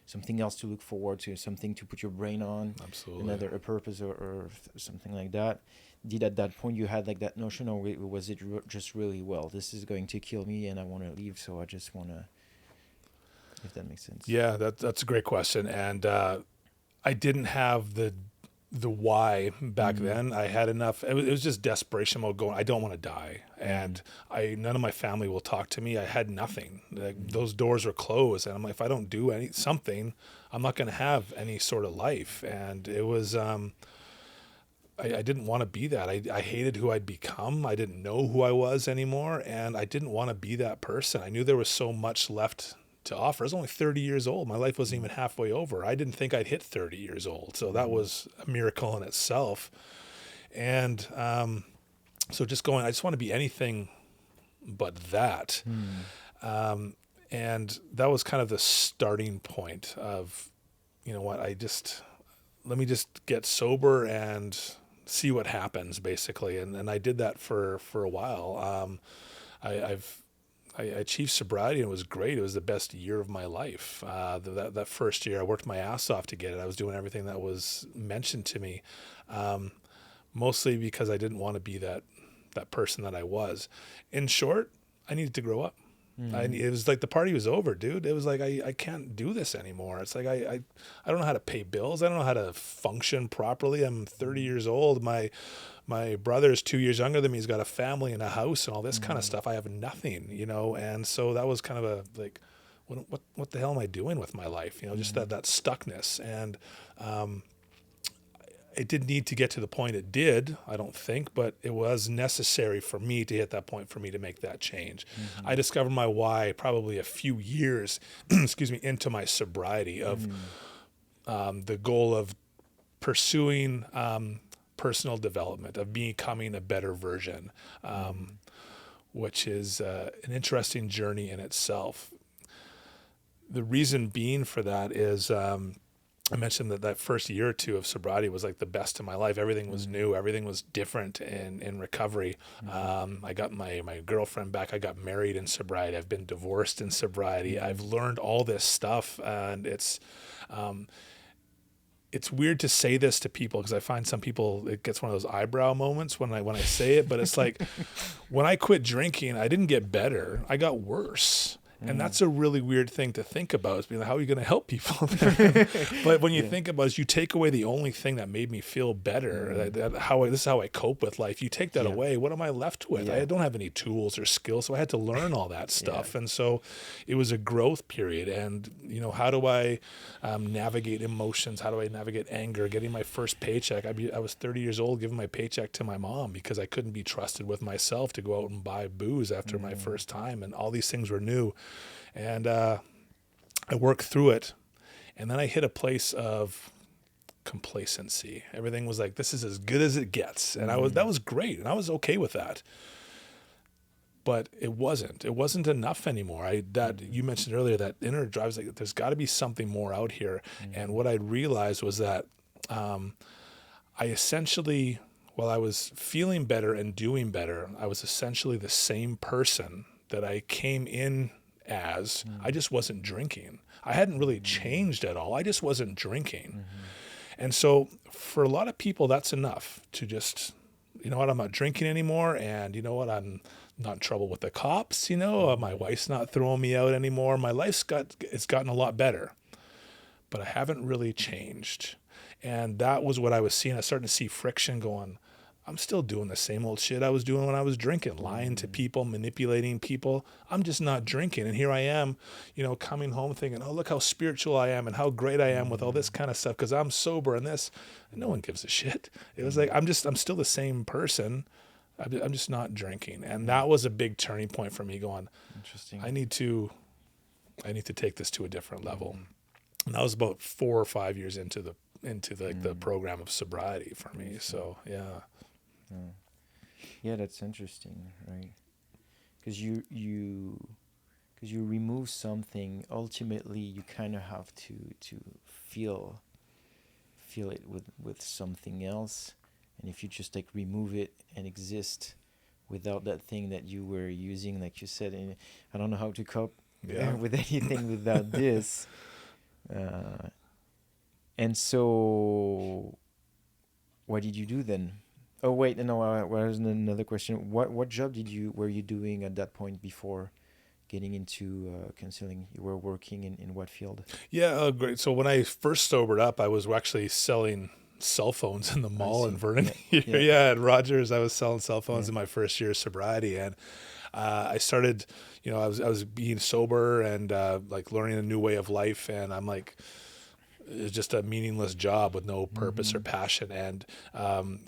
something else to look forward to, something to put your brain on. Absolutely. A purpose or something like that. Did at that point you had like that notion, or was it just really, well, this is going to kill me and I want to leave, so I just want to, if that makes sense? Yeah, that's a great question. And I didn't have the why back then. I had enough. It was just desperation mode going, I don't want to die. And none of my family will talk to me. I had nothing. Like, those doors were closed. And I'm like, if I don't do something, I'm not going to have any sort of life. And it was, I didn't want to be that. I hated who I'd become. I didn't know who I was anymore. And I didn't want to be that person. I knew there was so much left to offer. I was only 30 years old. My life wasn't even halfway over. I didn't think I'd hit 30 years old. So that was a miracle in itself. And so just going, I just want to be anything but that. And that was kind of the starting point of, you know what, let me just get sober and see what happens, basically. And I did that for a while. I achieved sobriety, and it was great. It was the best year of my life. That first year, I worked my ass off to get it. I was doing everything that was mentioned to me, mostly because I didn't want to be that person that I was. In short, I needed to grow up. It was like the party was over, dude. It was like, I can't do this anymore. It's like, I don't know how to pay bills. I don't know how to function properly. I'm 30 years old. My brother's 2 years younger than me. He's got a family and a house and all this kind of stuff. I have nothing, and so that was kind of a like, what the hell am I doing with my life? Just that stuckness. And it didn't need to get to the point it did, I don't think, but it was necessary for me to hit that point for me to make that change. I discovered my why probably a few years, into my sobriety of the goal of pursuing personal development, of becoming a better version, which is an interesting journey in itself. The reason being for that is I mentioned that first year or two of sobriety was like the best in my life. Everything was new. Everything was different in recovery. I got my girlfriend back. I got married in sobriety. I've been divorced in sobriety. I've learned all this stuff, and it's weird to say this to people because I find some people, it gets one of those eyebrow moments when I say it, but it's like when I quit drinking, I didn't get better. I got worse. And that's a really weird thing to think about, is being like, how are you going to help people? But when you think about it, you take away the only thing that made me feel better, this is how I cope with life. You take that away, what am I left with? I don't have any tools or skills, so I had to learn all that stuff. And so it was a growth period. And, how do I navigate emotions? How do I navigate anger? Getting my first paycheck. I was 30 years old giving my paycheck to my mom because I couldn't be trusted with myself to go out and buy booze after my first time. And all these things were new. And I worked through it, and then I hit a place of complacency. Everything was like, this is as good as it gets, and that was great, and I was okay with that. But it wasn't enough anymore. You mentioned earlier, that inner drive was like, there's got to be something more out here. And what I realized was that I essentially, while I was feeling better and doing better, I was essentially the same person that I came in as. I just wasn't drinking. I hadn't really changed at all. I just wasn't drinking. And so for a lot of people, that's enough to just, I'm not drinking anymore. And I'm not in trouble with the cops. My wife's not throwing me out anymore. My life's gotten a lot better, but I haven't really changed. And that was what I was seeing. I started to see friction going, I'm still doing the same old shit I was doing when I was drinking, lying to people, manipulating people. I'm just not drinking. And here I am, coming home thinking, oh, look how spiritual I am and how great I am with all this kind of stuff because I'm sober and this. And no one gives a shit. It was like, I'm still the same person. I'm just not drinking. And that was a big turning point for me going, interesting. I need to take this to a different level. And that was about 4 or 5 years into the program of sobriety for me. So, yeah. Yeah, that's interesting, right? Because you remove something. Ultimately, you kind of have to feel it with something else, and if you just like remove it and exist without that thing that you were using, like you said, and I don't know how to cope with anything without this. And so, what did you do then? Oh wait, no. Was another question. What job were you doing at that point before getting into counseling? You were working in what field? Yeah, great. So when I first sobered up, I was actually selling cell phones in the mall in Vernon. At Rogers. I was selling cell phones in my first year of sobriety, and I started. I was being sober and like learning a new way of life, and I'm like, it's just a meaningless job with no purpose or passion. And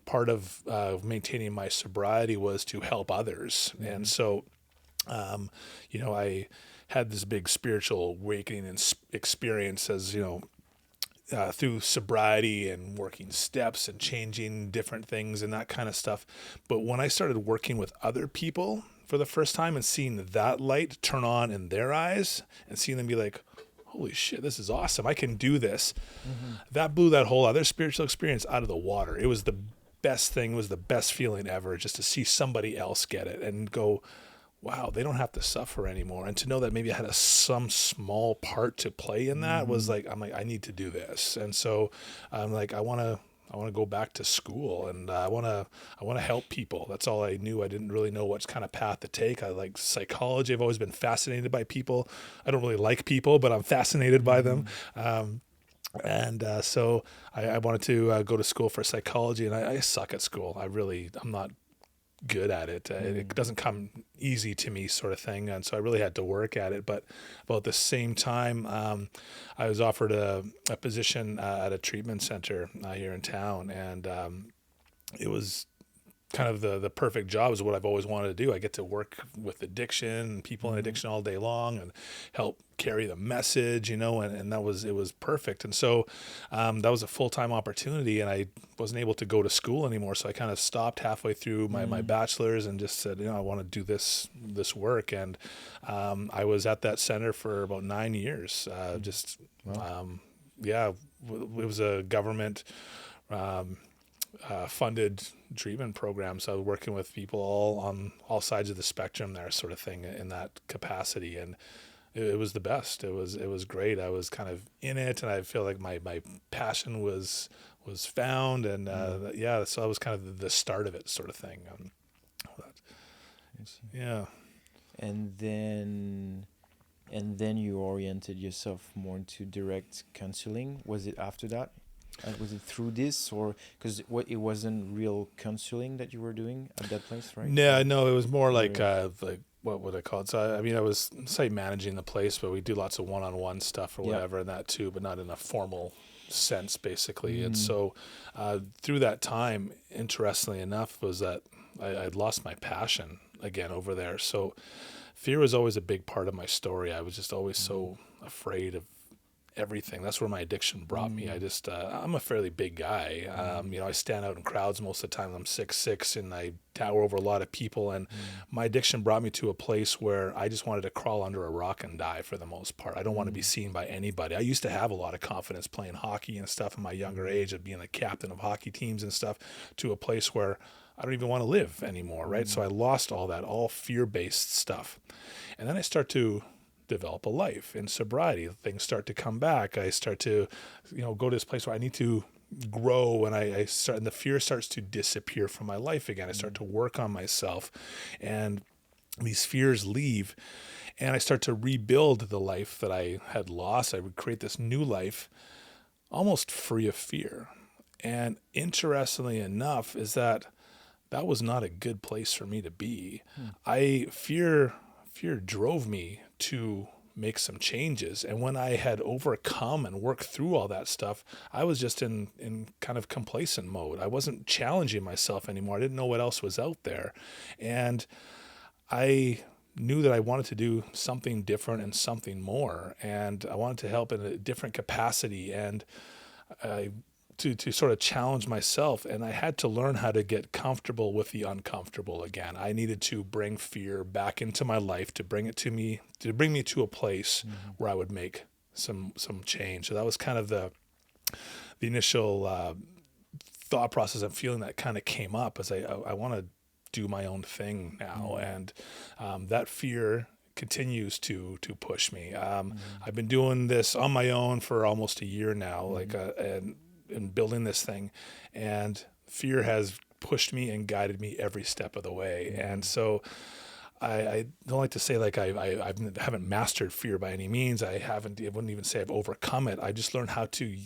part of maintaining my sobriety was to help others. And so, I had this big spiritual awakening and experience as, through sobriety and working steps and changing different things and that kind of stuff. But when I started working with other people for the first time and seeing that light turn on in their eyes and seeing them be like, holy shit, this is awesome. I can do this. That blew that whole other spiritual experience out of the water. It was the best thing. It was the best feeling ever, just to see somebody else get it and go, wow, they don't have to suffer anymore. And to know that maybe I had some small part to play in that was like, I need to do this. And so I'm like, I want to go back to school, and I want to help people. That's all I knew. I didn't really know what kind of path to take. I like psychology. I've always been fascinated by people. I don't really like people, but I'm fascinated by them. So I wanted to go to school for psychology, and I suck at school. I'm not good at it. It doesn't come easy to me, sort of thing. And so I really had to work at it. But about the same time, I was offered a position at a treatment center here in town, and it was kind of the perfect job. Is what I've always wanted to do. I get to work with addiction and people in addiction all day long and help carry the message, and it was perfect. And so that was a full-time opportunity, and I wasn't able to go to school anymore. So I kind of stopped halfway through my bachelor's and just said, I want to do this work. And I was at that center for about 9 years. It was a government funded treatment program. So I was working with people all on all sides of the spectrum there, sort of thing, in that capacity. And it was the best. It was great. I was kind of in it, and I feel like my passion was found. And so that was kind of the start of it, sort of thing. Yeah. And then you oriented yourself more into direct counseling. Was it after that? Was it through this, or because it wasn't real counseling that you were doing at that place, right? No, it was more like what would I call it? So I was site managing the place, but we do lots of one-on-one stuff or whatever, and that too, but not in a formal sense, basically. And so through that time, interestingly enough, was that I'd lost my passion again over there. So fear was always a big part of my story. I was just always so afraid of everything. That's where my addiction brought me. I'm a fairly big guy. I stand out in crowds most of the time. I'm 6'6", and I tower over a lot of people. And my addiction brought me to a place where I just wanted to crawl under a rock and die for the most part. I don't want to be seen by anybody. I used to have a lot of confidence playing hockey and stuff in my younger age, of being a captain of hockey teams and stuff, to a place where I don't even want to live anymore, right? So I lost all that, all fear-based stuff. And then I start to develop a life in sobriety. Things start to come back. I start to, go to this place where I need to grow, and and the fear starts to disappear from my life again. I start to work on myself, and these fears leave, and I start to rebuild the life that I had lost. I would create this new life, almost free of fear. And interestingly enough, is that was not a good place for me to be. Fear drove me to make some changes. And when I had overcome and worked through all that stuff, I was just in kind of complacent mode. I wasn't challenging myself anymore. I didn't know what else was out there. And I knew that I wanted to do something different and something more. And I wanted to help in a different capacity. And to sort of challenge myself, and I had to learn how to get comfortable with the uncomfortable again. I needed to bring fear back into my life, to bring me to a place where I would make some change. So that was kind of the initial thought process and feeling that kind of came up, as I want to do my own thing now, and that fear continues to push me. I've been doing this on my own for almost a year now, and building this thing, and fear has pushed me and guided me every step of the way. And so I don't like to say like I haven't mastered fear by any means. I wouldn't even say I've overcome it. I just learned how to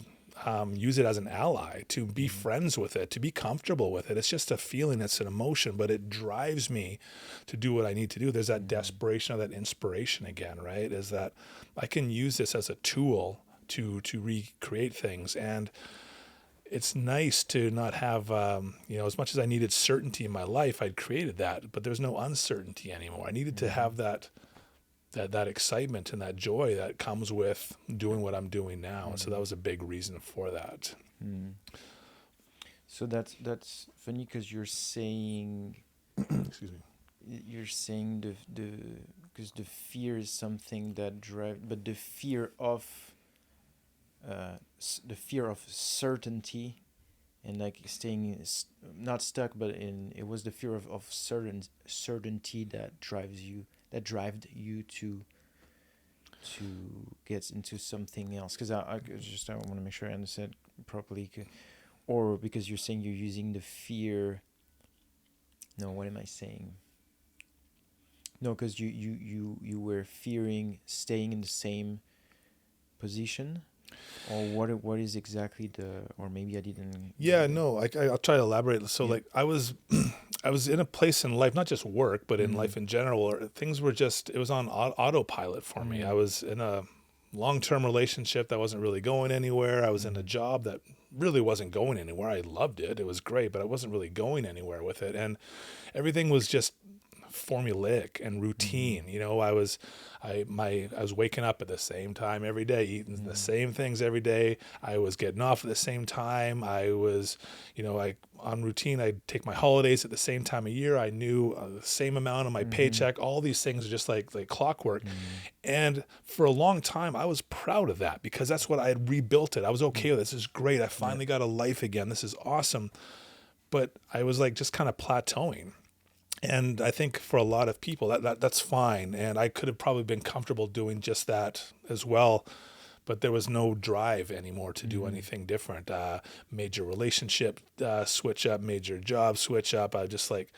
use it as an ally, to be friends with it, to be comfortable with it. It's just a feeling, it's an emotion, but it drives me to do what I need to do. There's that desperation or that inspiration again, right? Is that I can use this as a tool to recreate things. And it's nice to not have, as much as I needed certainty in my life, I'd created that, but there's no uncertainty anymore. I needed to have that excitement and that joy that comes with doing what I'm doing now. And so that was a big reason for that. So that's funny, because you're saying, excuse me, because the fear is something that drives, but the fear of certainty, and like staying not stuck, but it was the fear of certainty that drives you to get into something else. Because I want to make sure I understand properly. or because you're saying you're using the fear. No, what am I saying? No, because you were fearing staying in the same position, or what is exactly the, or maybe I didn't. Yeah, no, I'll try to elaborate. So Yeah. like I was in a place in life, not just work, but in life in general, where things were just, it was on autopilot for me. I was in a long-term relationship that wasn't really going anywhere. I was in a job that really wasn't going anywhere. I loved it. It was great, but I wasn't really going anywhere with it. And everything was just formulaic and routine. You know, I was waking up at the same time every day, eating the same things every day. I was getting off at the same time. I was, on routine. I'd take my holidays at the same time of year. I knew the same amount of my paycheck. All these things are just like clockwork. And for a long time, I was proud of that because that's what I had rebuilt it. I was okay with this. This is great. I finally got a life again. This is awesome. But I was like just kind of plateauing. And I think for a lot of people that's fine. And I could have probably been comfortable doing just that as well. But there was no drive anymore to do anything different. Major relationship switch up, major job switch up. I just like,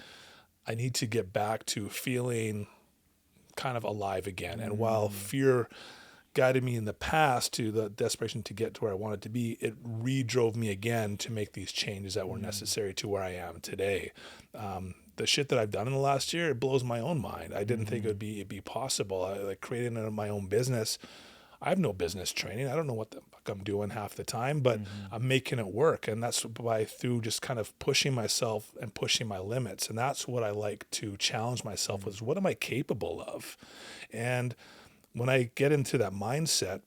I need to get back to feeling kind of alive again. And while fear guided me in the past to the desperation to get to where I wanted to be, it re-drove me again to make these changes that were necessary to where I am today. The shit that I've done in the last year, it blows my own mind. I didn't think it'd be possible. I like creating my own business. I have no business training. I don't know what the fuck I'm doing half the time, but I'm making it work. And that's by through just kind of pushing myself and pushing my limits. And that's what I like to challenge myself with. What am I capable of? And when I get into that mindset,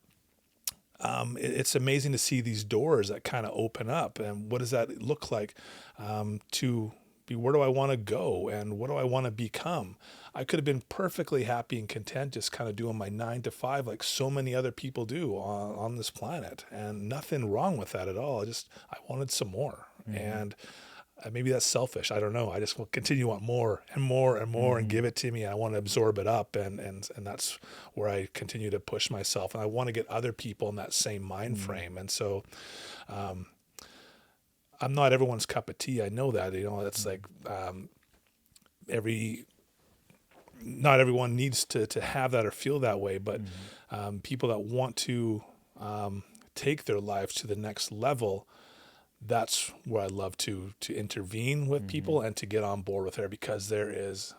it's amazing to see these doors that kind of open up. And what does that look like to be, where do I want to go and what do I want to become? I could have been perfectly happy and content just kind of doing my 9 to 5 like so many other people do on this planet, and nothing wrong with that at all. I wanted some more. And maybe that's selfish. I don't know. I just will continue to want more and more and more and give it to me. And I want to absorb it up. And that's where I continue to push myself. And I want to get other people in that same mind frame. And so, I'm not everyone's cup of tea. I know that, it's like, not everyone needs to have that or feel that way, but, people that want to, take their lives to the next level, that's where I love to intervene with people and to get on board with her, because there is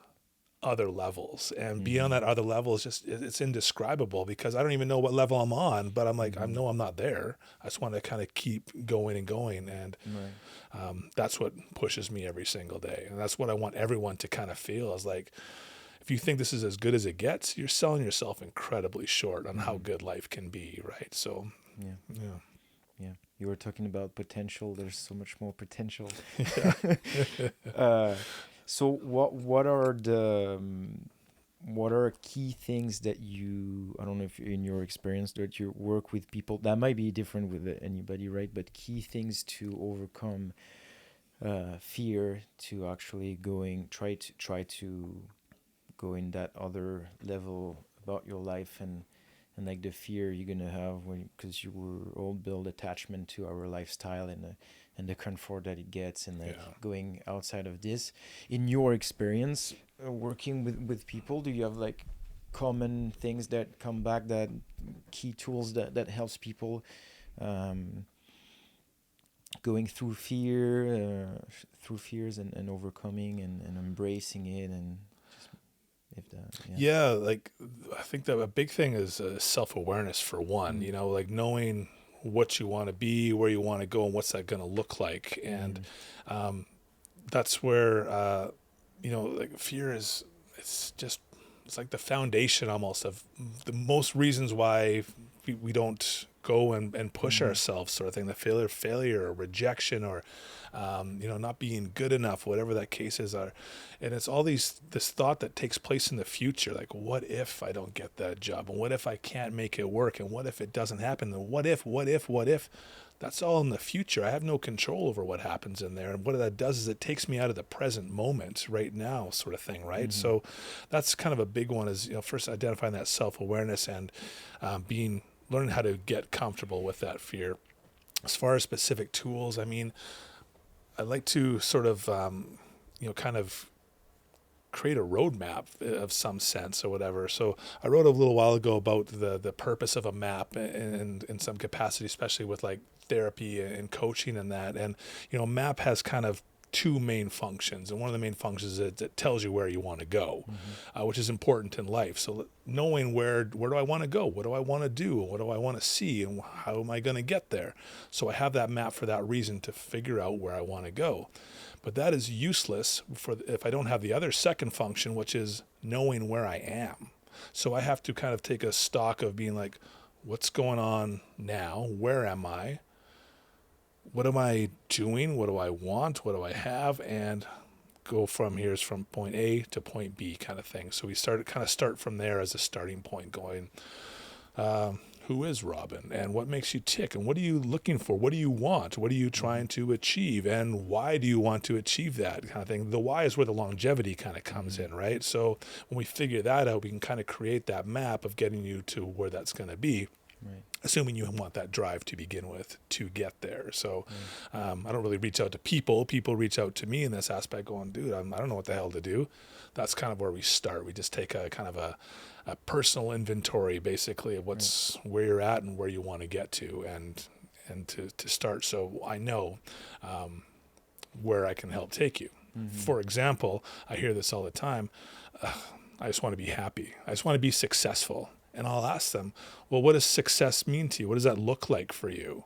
other levels, and beyond that other level is just, it's indescribable, because I don't even know what level I'm on, but I'm like, I know I'm not there. I just want to kind of keep going and going. And that's what pushes me every single day. And that's what I want everyone to kind of feel, is like, if you think this is as good as it gets, you're selling yourself incredibly short on how good life can be. Right. So, Yeah. You were talking about potential. There's so much more potential. So what are key things that you, I don't know if in your experience that you work with people, that might be different with anybody, right? But key things to overcome fear, to actually try to go in that other level about your life, and like the fear you're gonna have because you were all build attachment to our lifestyle and the comfort that it gets, and like going outside of this. In your experience, working with people, do you have like common things that come back, that key tools that helps people going through fears and overcoming and embracing it, and like I think that a big thing is self-awareness for one, like knowing what you want to be, where you want to go, and what's that going to look like. And that's where like fear is, it's like the foundation almost of the most reasons why we don't go and push ourselves, sort of thing. The failure or rejection, or not being good enough, whatever that case is. And it's all this thought that takes place in the future, like, what if I don't get that job, and what if I can't make it work, and what if it doesn't happen, and what if. That's all in the future. I have no control over what happens in there. And what that does is it takes me out of the present moment, right now, sort of thing, right? So that's kind of a big one, is, first identifying that self-awareness and learning how to get comfortable with that fear. As far as specific tools, I mean, I like to sort of, kind of create a roadmap of some sense or whatever. So I wrote a little while ago about the purpose of a map in some capacity, especially with like therapy and coaching and that. And, map has kind of two main functions. And one of the main functions is it tells you where you want to go, which is important in life. So knowing where do I want to go? What do I want to do? What do I want to see? And how am I going to get there? So I have that map for that reason, to figure out where I want to go. But that is useless if I don't have the other second function, which is knowing where I am. So I have to kind of take a stock of being like, what's going on now? Where am I? What am I doing? What do I want? What do I have? And go from point A to point B kind of thing. So we start from there as a starting point, going, who is Robin, and what makes you tick, and what are you looking for? What do you want? What are you trying to achieve, and why do you want to achieve that kind of thing? The why is where the longevity kind of comes in, right? So when we figure that out, we can kind of create that map of getting you to where that's going to be. Right. Assuming you want that drive to begin with to get there. So I don't really reach out to people. People reach out to me in this aspect going, dude, I don't know what the hell to do. That's kind of where we start. We just take a kind of a personal inventory, basically, of where you're at and where you want to get to, and to start. So I know where I can help take you. Mm-hmm. For example, I hear this all the time. I just want to be happy. I just want to be successful. And I'll ask them, well, what does success mean to you? What does that look like for you?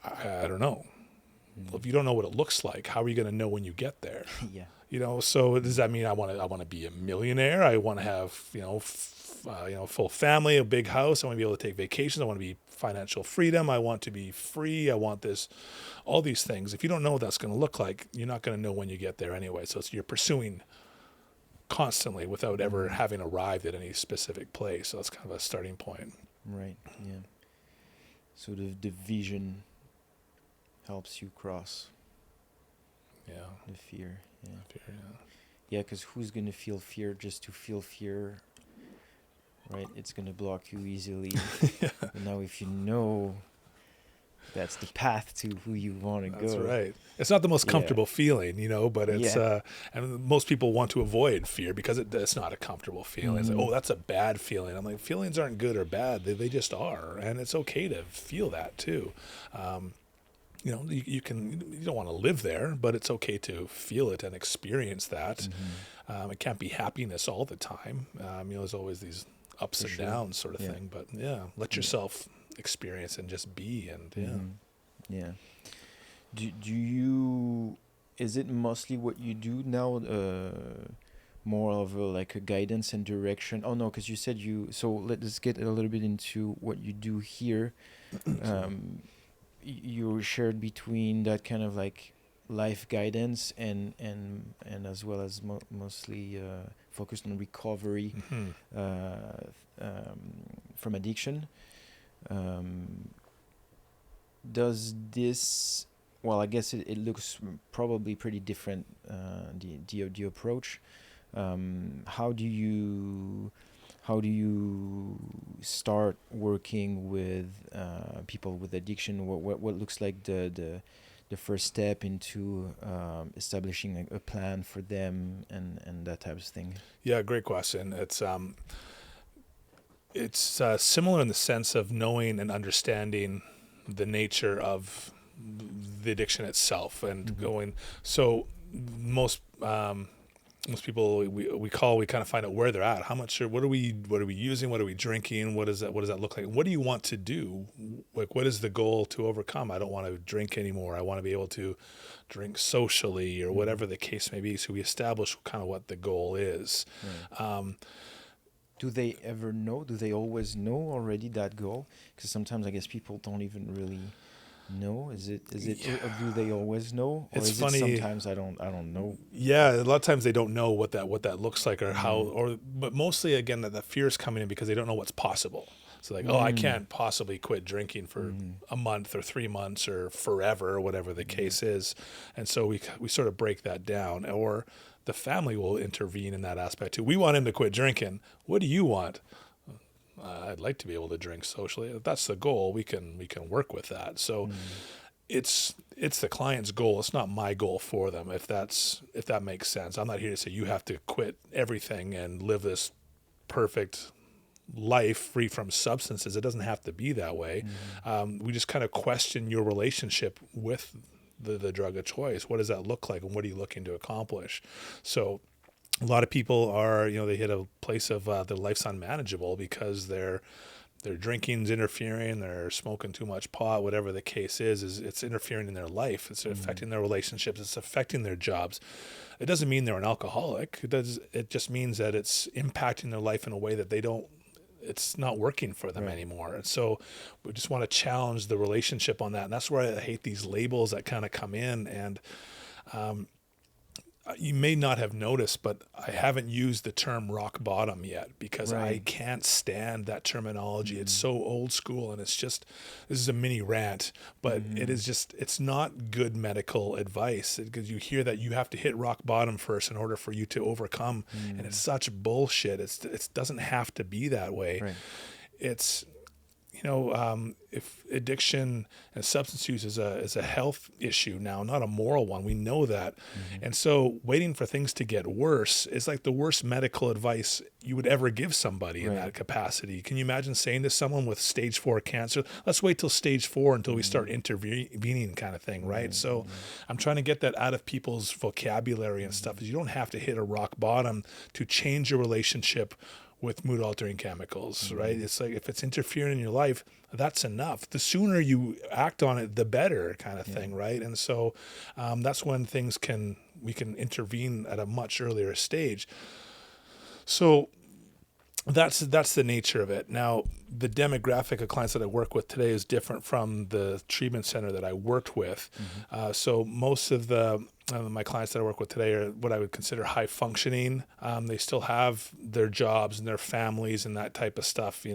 I don't know. Well, if you don't know what it looks like, how are you going to know when you get there? Yeah. So does that mean I want to be a millionaire? I want to have, full family, a big house. I want to be able to take vacations. I want to be financial freedom. I want to be free. I want all these things. If you don't know what that's going to look like, you're not going to know when you get there anyway. So you're pursuing constantly without ever having arrived at any specific place. So that's kind of a starting point. Right. Yeah. So the vision helps you cross. Yeah. The fear. Yeah. Fear, yeah. Yeah, because who's gonna feel fear just to feel fear? Right. It's gonna block you easily. Yeah. But now, if you know that's the path to who you want to go. That's right. It's not the most comfortable feeling, but it's, and most people want to avoid fear because it's not a comfortable feeling. It's like, oh, that's a bad feeling. I'm like, feelings aren't good or bad. They just are. And it's okay to feel that too. You don't want to live there, but it's okay to feel it and experience that. Mm-hmm. It can't be happiness all the time. There's always these ups and downs sort of thing, but let yourself experience and just be. And do you, is it mostly what you do now, more of like a guidance and direction? Oh no, because you said so let's get a little bit into what you do here. You shared between that kind of like life guidance and as well as mostly focused on recovery from addiction. Does this, well, I guess it looks probably pretty different, the approach. How do you start working with people with addiction? What looks like the first step into establishing a plan for them and that type of thing? Yeah, great question. It's similar in the sense of knowing and understanding the nature of the addiction itself and going. So most people we kind of find out where they're at. How much? What are we using? What are we drinking? What does that look like? What do you want to do? Like, what is the goal to overcome? I don't want to drink anymore. I want to be able to drink socially or whatever the case may be. So we establish kind of what the goal is. Right. Do they ever know? Do they always know already that goal? Because sometimes I guess people don't even really know. Is it or do they always know? Or it's is funny. It sometimes I don't know. Yeah, a lot of times they don't know what that looks like or how, but mostly again the fear is coming in because they don't know what's possible. So like, I can't possibly quit drinking for a month or 3 months or forever or whatever the case is. And so we sort of break that down, or the family will intervene in that aspect too. We want him to quit drinking. What do you want? I'd like to be able to drink socially. If that's the goal, we can work with that. So it's the client's goal. It's not my goal for them. If that makes sense. I'm not here to say you have to quit everything and live this perfect life free from substances. It doesn't have to be that way. We just kind of question your relationship with the drug of choice. What does that look like, and what are you looking to accomplish? So a lot of people are, they hit a place of their life's unmanageable because their drinking's interfering, they're smoking too much pot, whatever the case is it's interfering in their life. It's affecting their relationships. It's affecting their jobs. It doesn't mean they're an alcoholic. It just means that it's impacting their life in a way that it's not working for them anymore. And so we just want to challenge the relationship on that. And that's where I hate these labels that kind of come in. And you may not have noticed, but I haven't used the term rock bottom yet because I can't stand that terminology. It's so old school, and this is a mini rant, but it's not good medical advice, because you hear that you have to hit rock bottom first in order for you to overcome. And it's such bullshit. It doesn't have to be that way. It's, if addiction and substance use is a health issue now, not a moral one, we know that. And so waiting for things to get worse is like the worst medical advice you would ever give somebody in that capacity. Can you imagine saying to someone with stage 4 cancer, let's wait till stage 4 until we start intervening, kind of thing, right? So I'm trying to get that out of people's vocabulary and stuff, is you don't have to hit a rock bottom to change your relationship with mood altering chemicals, right? It's like, if it's interfering in your life, that's enough. The sooner you act on it, the better, kind of thing, right? And so that's when we can intervene at a much earlier stage. So that's the nature of it. Now, the demographic of clients that I work with today is different from the treatment center that I worked with. So most of my clients that I work with today are what I would consider high functioning. They still have their jobs and their families and that type of stuff.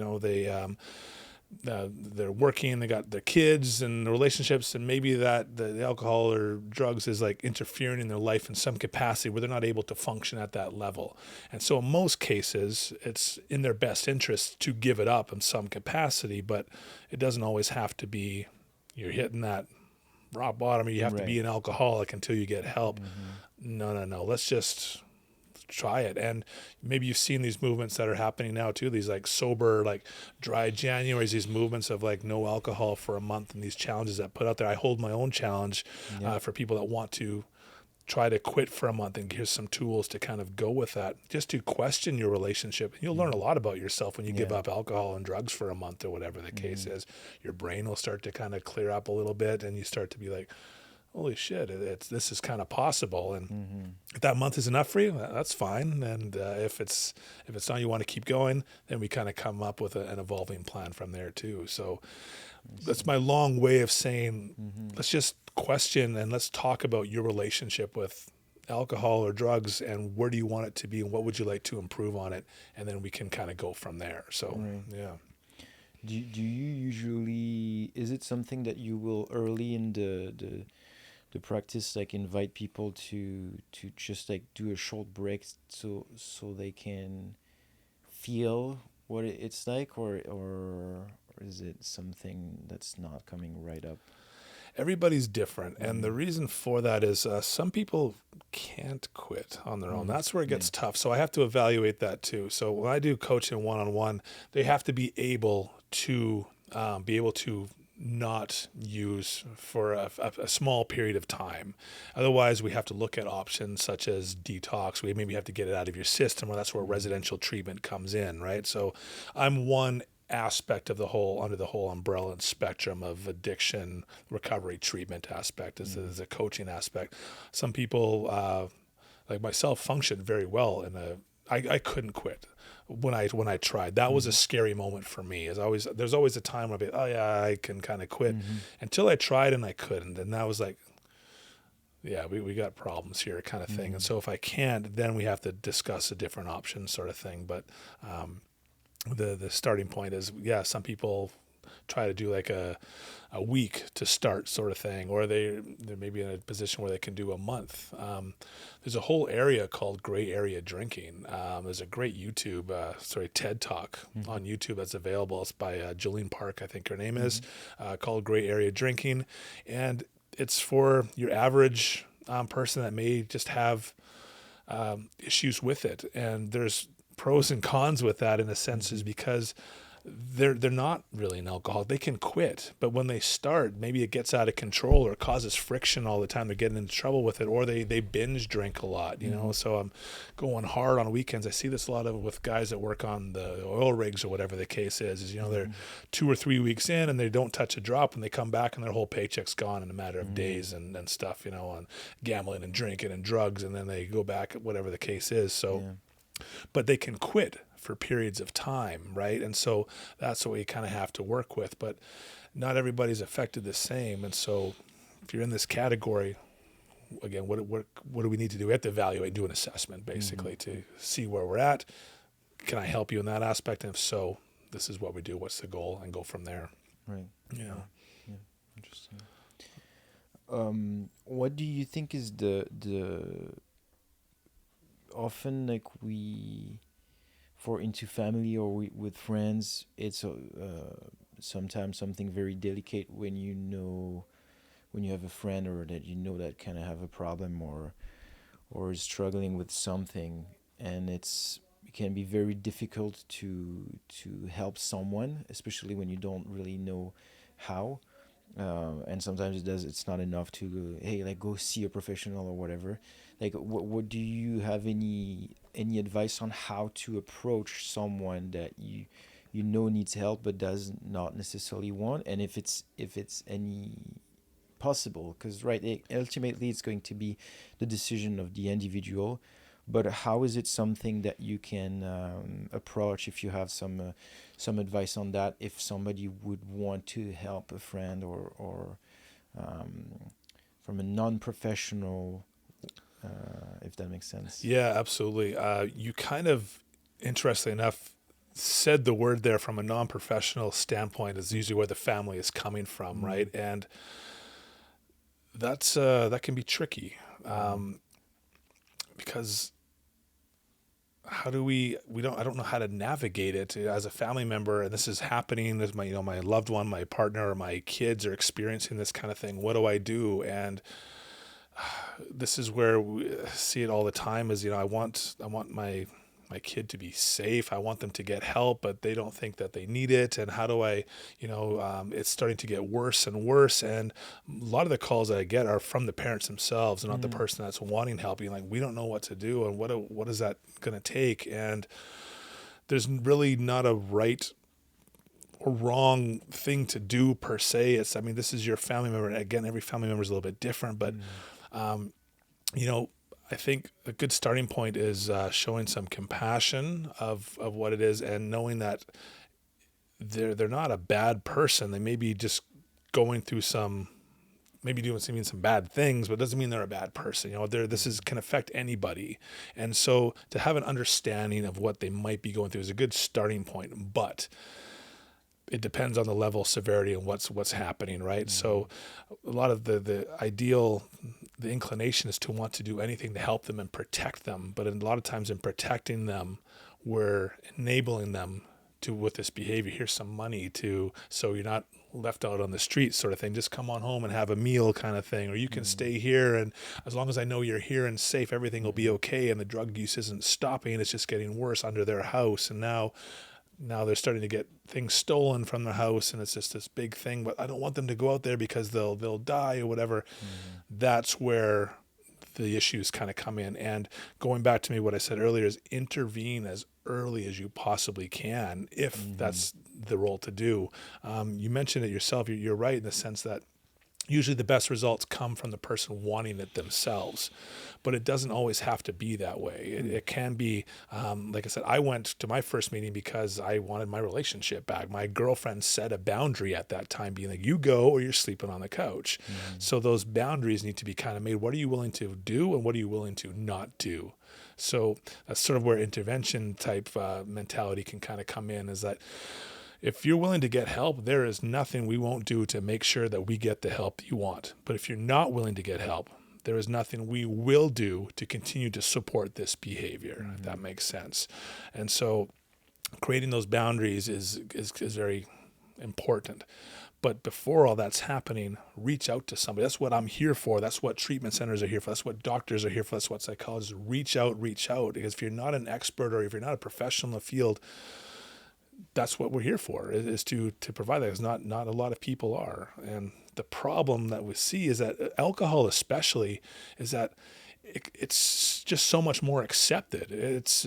They're working, they got their kids and the relationships, and maybe that the alcohol or drugs is like interfering in their life in some capacity where they're not able to function at that level. And so in most cases, it's in their best interest to give it up in some capacity, but it doesn't always have to be you're hitting that rock bottom or you have to be an alcoholic until you get help. No. Let's just try it. And maybe you've seen these movements that are happening now too, these like sober, like dry Januaries, these movements of like no alcohol for a month, and these challenges that put out there. I hold my own challenge for people that want to try to quit for a month, and here's some tools to kind of go with that, just to question your relationship. And you'll learn a lot about yourself when you give up alcohol and drugs for a month or whatever the case is. Your brain will start to kind of clear up a little bit, and you start to be like, holy shit, this is kind of possible. And if that month is enough for you, that's fine. And if it's not, you want to keep going, then we kind of come up with an evolving plan from there too. So that's my long way of saying, let's just question and let's talk about your relationship with alcohol or drugs, and where do you want it to be, and what would you like to improve on it, and then we can kind of go from there. So Do you usually, is it something that you will early in the practice, like invite people to just like do a short break so they can feel what it's like, or is it something that's not coming right up? Everybody's different, and the reason for that is some people can't quit on their own. That's where it gets tough. So I have to evaluate that too. So when I do coaching one-on-one, they have to be able to not use for a small period of time. Otherwise, we have to look at options such as detox. We maybe have to get it out of your system, or that's where residential treatment comes in, right? So I'm one aspect of under the whole umbrella and spectrum of addiction recovery treatment aspect is a coaching aspect. Some people like myself function very well I couldn't quit when I tried. That was a scary moment for me. There's always a time where I can kind of quit, until I tried and I couldn't, and that was like, we got problems here, kind of thing. And so if I can't, then we have to discuss a different option, sort of thing. But the starting point is, some people try to do like a week to start sort of thing, or they're maybe in a position where they can do a month. There's a whole area called gray area drinking. There's a great TED Talk on YouTube that's available. It's by Jolene Park, I think her name is, called Gray Area Drinking. And it's for your average person that may just have issues with it. And there's pros and cons with that in a sense, is because they're not really an alcoholic. They can quit, but when they start, maybe it gets out of control or causes friction all the time. They're getting into trouble with it, or they binge drink a lot, you know. So I'm going hard on weekends. I see this a lot of with guys that work on the oil rigs or whatever the case is, you know, they're 2 or 3 weeks in and they don't touch a drop, and they come back and their whole paycheck's gone in a matter of days and stuff, you know, on gambling and drinking and drugs, and then they go back, whatever the case is. So but they can quit for periods of time, right? And so that's what we kind of have to work with. But not everybody's affected the same. And so if you're in this category, again, what do we need to do? We have to evaluate, do an assessment, basically, to see where we're at. Can I help you in that aspect? And if so, this is what we do. What's the goal? And go from there. Right. Yeah. Interesting. What do you think is the often, like, for into family or with friends, it's sometimes something very delicate when you have a friend or that you know that kind of have a problem or is struggling with something, and it can be very difficult to help someone, especially when you don't really know how. And sometimes it's not enough to go, hey, like, go see a professional or whatever. Like, what do you have any advice on how to approach someone that you know needs help but does not necessarily want, and if it's any possible, because ultimately it's going to be the decision of the individual, but how is it something that you can approach, if you have some advice on that, if somebody would want to help a friend or from a non-professional, if that makes sense. Yeah, absolutely. You kind of, interestingly enough, said the word there. From a non-professional standpoint is usually where the family is coming from, right? And that's that can be tricky, because how do I don't know how to navigate it as a family member, and this is happening as my loved one, my partner, or my kids are experiencing this kind of thing. What do I do? And this is where we see it all the time, is, I want my kid to be safe. I want them to get help, but they don't think that they need it. And how do I, it's starting to get worse and worse. And a lot of the calls that I get are from the parents themselves, and not the person that's wanting help. Being like, we don't know what to do, and what is that going to take? And there's really not a right or wrong thing to do per se. This is your family member. And again, every family member is a little bit different, but I think a good starting point is showing some compassion of what it is, and knowing that they're not a bad person. They may be just going through maybe doing some bad things, but it doesn't mean they're a bad person. This can affect anybody. And so to have an understanding of what they might be going through is a good starting point, but it depends on the level of severity and what's happening, right? So a lot of the inclination is to want to do anything to help them and protect them. But a lot of times in protecting them, we're enabling them with this behavior. Here's some money so you're not left out on the street, sort of thing. Just come on home and have a meal, kind of thing. Or you can stay here, and as long as I know you're here and safe, everything will be okay. And the drug use isn't stopping. It's just getting worse under their house. And now they're starting to get things stolen from their house, and it's just this big thing. But I don't want them to go out there because they'll die or whatever. That's where the issues kind of come in. And going back to what I said earlier is intervene as early as you possibly can, if that's the role to do. You mentioned it yourself. You're right in the sense that usually the best results come from the person wanting it themselves, but it doesn't always have to be that way. It can be, like I said, I went to my first meeting because I wanted my relationship back. My girlfriend set a boundary at that time, being like, you go or you're sleeping on the couch. So those boundaries need to be kind of made. What are you willing to do, and what are you willing to not do? So that's sort of where intervention type mentality can kind of come in, is that If you're willing to get help, there is nothing we won't do to make sure that we get the help you want. But if you're not willing to get help, there is nothing we will do to continue to support this behavior, if that makes sense. And so creating those boundaries is very important. But before all that's happening, reach out to somebody. That's what I'm here for. That's what treatment centers are here for. That's what doctors are here for. That's what psychologists reach out. Because if you're not an expert or if you're not a professional in the field, that's what we're here for, is to provide that, because not a lot of people are. And the problem that we see is that alcohol especially is that it's just so much more accepted. It's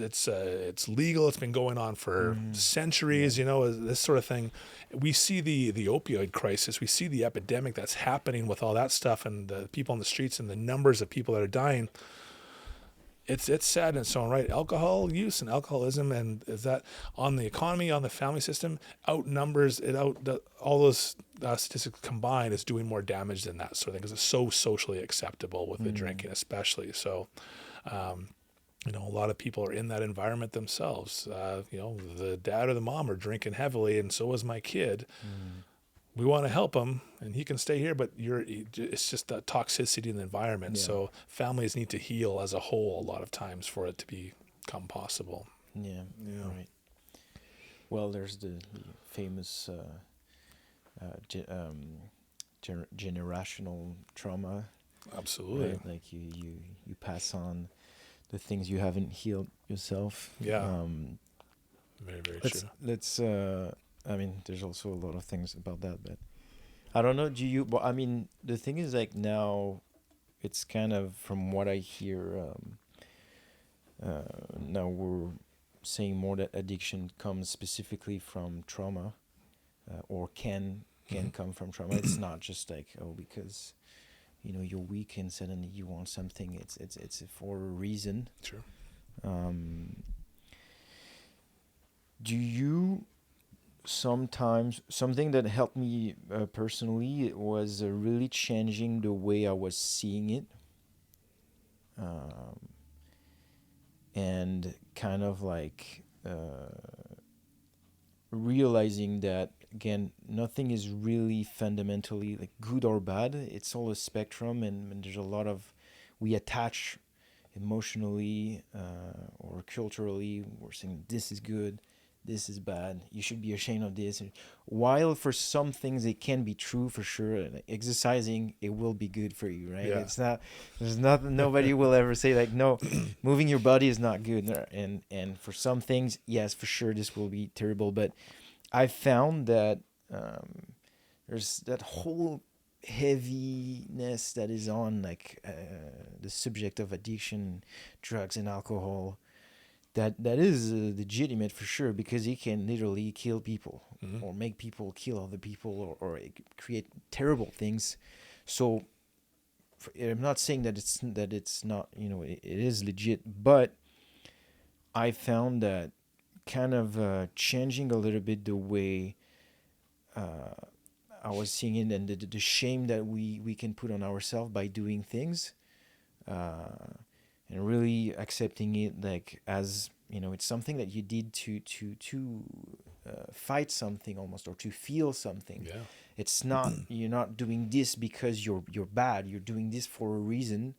legal. It's been going on for centuries, this sort of thing. We see the opioid crisis. We see the epidemic that's happening with all that stuff and the people on the streets and the numbers of people that are dying. It's sad in its own right. Alcohol use and alcoholism, and is that on the economy, on the family system, outnumbers it out. All those statistics combined is doing more damage than that sort of thing, because it's so socially acceptable with the drinking, especially. So, a lot of people are in that environment themselves. The dad or the mom are drinking heavily, and so is my kid. We want to help him and he can stay here, but it's just the toxicity in the environment. Yeah. So families need to heal as a whole a lot of times for it to become possible. Yeah. Right. Well, there's the famous generational trauma. Absolutely. Right? Like you pass on the things you haven't healed yourself. Yeah. Very, very true. Let's there's also a lot of things about that, but I don't know. The thing is, like, now it's kind of, from what I hear, now we're saying more that addiction comes specifically from trauma, or can come from trauma. It's not just like, because you're weak and suddenly you want something. It's for a reason. Sure. Do you sometimes, something that helped me personally was really changing the way I was seeing it, and kind of like realizing that, again, nothing is really fundamentally like good or bad. It's all a spectrum, and there's a lot of, we attach emotionally or culturally, we're saying this is good, this is bad, you should be ashamed of this. While for some things it can be true for sure. Like exercising, it will be good for you, right? Yeah. There's nothing, nobody will ever say like, no, moving your body is not good. And for some things, yes, for sure, this will be terrible. But I found that there's that whole heaviness that is on like the subject of addiction, drugs and alcohol, that is legitimate for sure, because it can literally kill people, or make people kill other people, or create terrible things. So I'm not saying that it's not, it is legit, but I found that kind of changing a little bit the way I was seeing it, and the shame that we can put on ourselves by doing things, and really accepting it like as, it's something that you did to fight something almost, or to feel something. Yeah. It's not, you're not doing this because you're bad. You're doing this for a reason.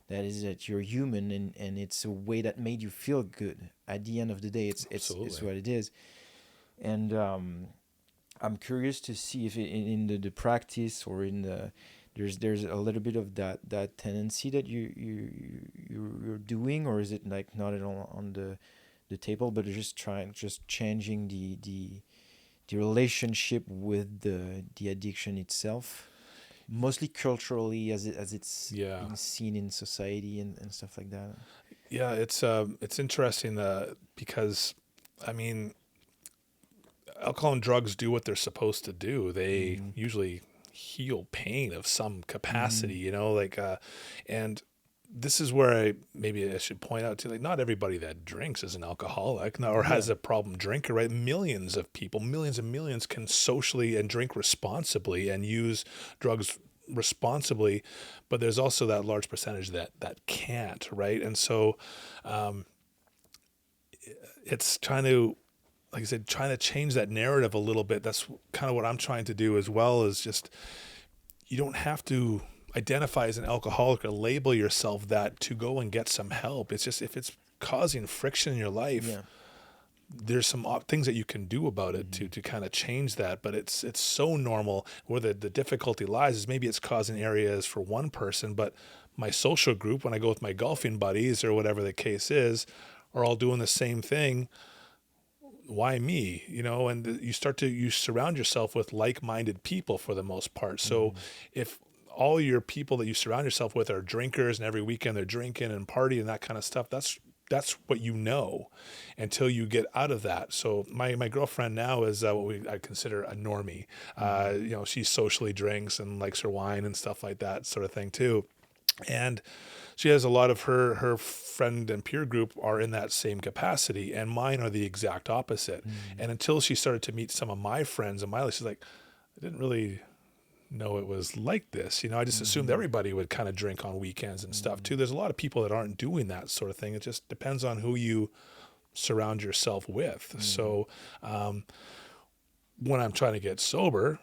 That is that you're human, and it's a way that made you feel good. At the end of the day, it's what it is. And I'm curious to see if in the practice, or in the, there's a little bit of that tendency that you're doing, or is it like not at all on the table, but just changing the relationship with the addiction itself, mostly culturally, as it's being seen in society and stuff like that. Yeah, it's interesting because, I mean, alcohol and drugs do what they're supposed to do. They usually heal pain of some capacity, and this is where I should point out too, like, not everybody that drinks is an alcoholic or has a problem drinker, right? Millions of people, millions and millions, can socially and drink responsibly and use drugs responsibly, but there's also that large percentage that can't, right? And so it's trying to like I said, trying to change that narrative a little bit. That's kind of what I'm trying to do as well, is just, you don't have to identify as an alcoholic or label yourself that to go and get some help. It's just, if it's causing friction in your life, Yeah. there's some things that you can do about it to kind of change that. But it's so normal. Where the difficulty lies is maybe it's causing areas for one person, but my social group, when I go with my golfing buddies or whatever the case is, are all doing the same thing. Why me? And you surround yourself with like-minded people for the most part. So if all your people that you surround yourself with are drinkers, and every weekend they're drinking and partying and that kind of stuff, that's what until you get out of that. So my girlfriend now is what I consider a normie. She socially drinks and likes her wine and stuff like that sort of thing too. And she has a lot of her friend and peer group are in that same capacity, and mine are the exact opposite. And until she started to meet some of my friends in my life, she's like, I didn't really know it was like this. I just assumed everybody would kind of drink on weekends and stuff too. There's a lot of people that aren't doing that sort of thing. It just depends on who you surround yourself with. So when I'm trying to get sober,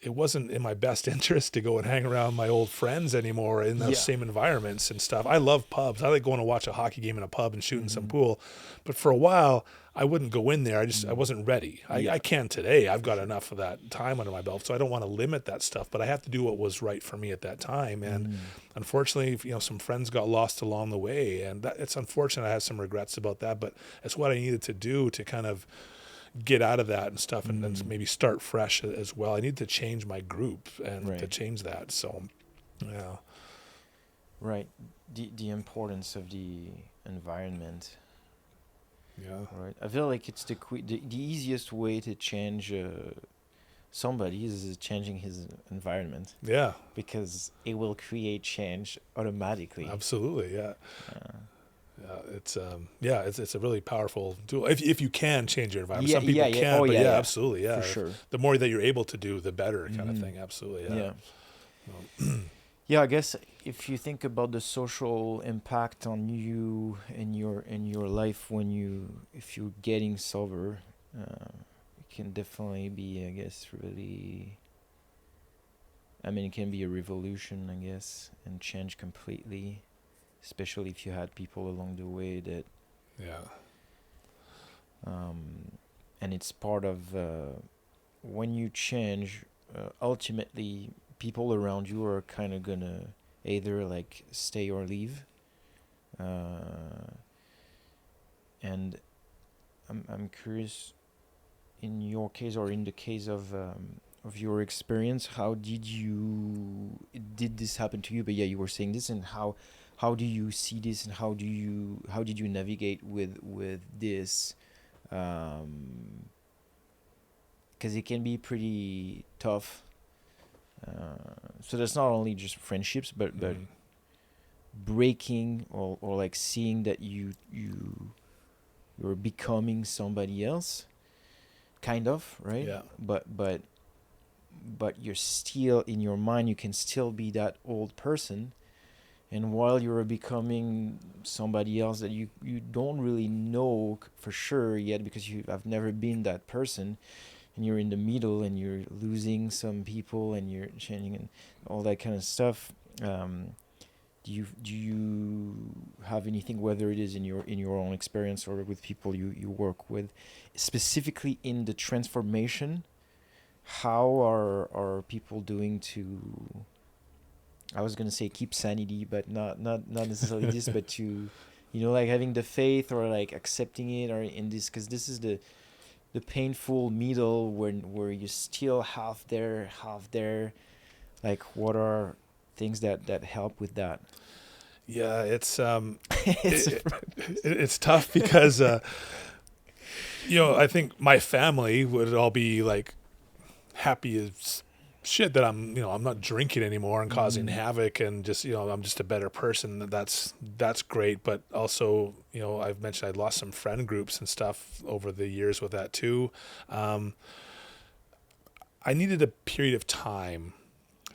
it wasn't in my best interest to go and hang around my old friends anymore in those same environments and stuff. I love pubs. I like going to watch a hockey game in a pub and shooting some pool. But for a while, I wouldn't go in there. I wasn't ready. I can today. I've got enough of that time under my belt, so I don't want to limit that stuff. But I have to do what was right for me at that time. And unfortunately, some friends got lost along the way. And it's unfortunate. I have some regrets about that. But it's what I needed to do to kind of get out of that and stuff, and then maybe start fresh as well. I need to change my group and to change that. So, yeah. Right. The importance of the environment. Yeah. Right. I feel like it's the easiest way to change somebody is changing his environment. Yeah. Because it will create change automatically. Absolutely. Yeah. It's a really powerful tool if you can change your environment. Some people can't, but absolutely, yeah. For sure. The more that you're able to do, the better, kind of thing. Absolutely, yeah. I guess if you think about the social impact on you in your life if you're getting sober, it can definitely be, I guess, really. I mean, it can be a revolution, I guess, and change completely. Especially if you had people along the way that, and it's part of when you change. Ultimately, people around you are kind of gonna either like stay or leave. And I'm curious, in your case or in the case of your experience, how did this happen to you? But you were saying this, and how do you see this, and how did you navigate with this? Because it can be pretty tough. So that's not only just friendships, but breaking or like seeing that you're becoming somebody else, kind of, right? Yeah. But you're still, in your mind, you can still be that old person. And while you're becoming somebody else that you don't really know for sure yet, because you have never been that person, and you're in the middle, and you're losing some people, and you're changing and all that kind of stuff. Do you have anything, whether it is in your own experience or with people you work with, specifically in the transformation? How are people doing to, I was gonna say keep sanity, but not necessarily this, but to, like having the faith or like accepting it, or in this, because this is the painful middle where you still half there. Like, what are things that help with that? Yeah, it's it's tough because I think my family would all be like happy as shit that I'm not drinking anymore and causing havoc, and just I'm just a better person. That's great, but also I've mentioned I'd lost some friend groups and stuff over the years with that too. I needed a period of time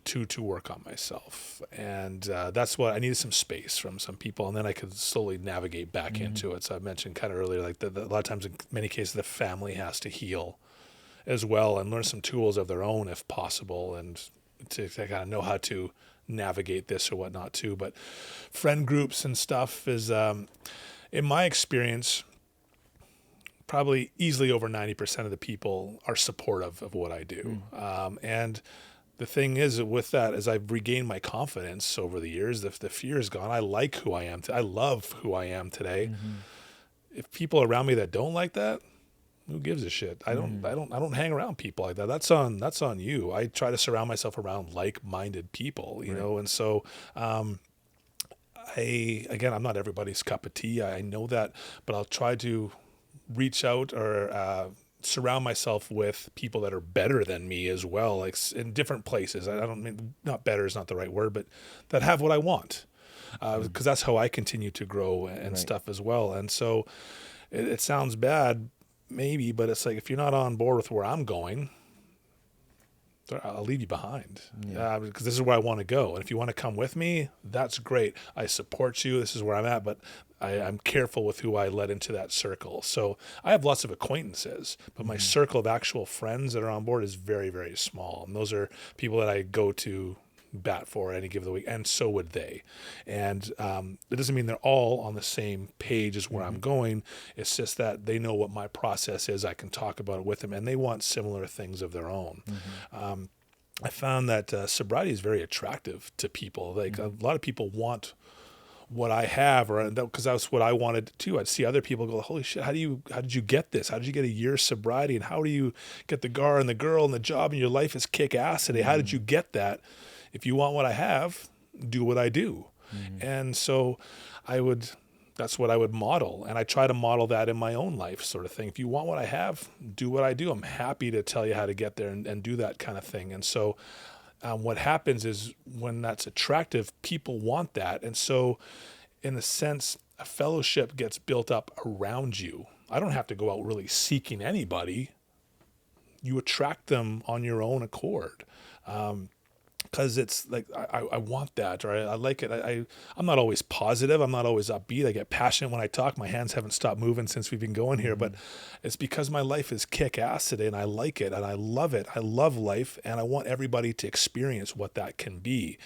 to work on myself. And that's what I needed, some space from some people, and then I could slowly navigate back into it. So I mentioned kind of earlier, like a lot of times in many cases, the family has to heal as well and learn some tools of their own if possible, and to kind of know how to navigate this or whatnot too. But friend groups and stuff is, in my experience, probably easily over 90% of the people are supportive of what I do. And the thing is with that, as I've regained my confidence over the years, the fear is gone. I like who I am. I love who I am today. If people around me that don't like that, who gives a shit? I don't hang around people like that. That's on you. I try to surround myself around like-minded people, you know? And so, I'm not everybody's cup of tea. I know that, but I'll try to reach out or surround myself with people that are better than me as well, like in different places. I don't mean, not better is not the right word, but that have what I want, because that's how I continue to grow and stuff as well. And so it sounds bad maybe, but it's like, if you're not on board with where I'm going, I'll leave you behind, because this is where I want to go. And if you want to come with me, that's great. I support you. This is where I'm at, but I'm careful with who I let into that circle. So I have lots of acquaintances, but my circle of actual friends that are on board is very, very small. And those are people that I go to bat for any given week, and so would they. And it doesn't mean they're all on the same page as where I'm going. It's just that they know what my process is. I can talk about it with them, and they want similar things of their own. I found that sobriety is very attractive to people. Like a lot of people want what I have, or because that's what I wanted too. I'd see other people go, holy shit, how did you get this? How did you get a year's sobriety? And how do you get the gar and the girl and the job and your life is kick ass today? How did you get that? If you want what I have, do what I do. And so that's what I would model. And I try to model that in my own life, sort of thing. If you want what I have, do what I do. I'm happy to tell you how to get there and do that kind of thing. And so what happens is, when that's attractive, people want that. And so in a sense, a fellowship gets built up around you. I don't have to go out really seeking anybody. You attract them on your own accord. Because it's like, I want that, or I like it. I'm not always positive. I'm not always upbeat. I get passionate when I talk. My hands haven't stopped moving since we've been going here, but it's because my life is kick-ass today, and I like it, and I love it. I love life, and I want everybody to experience what that can be,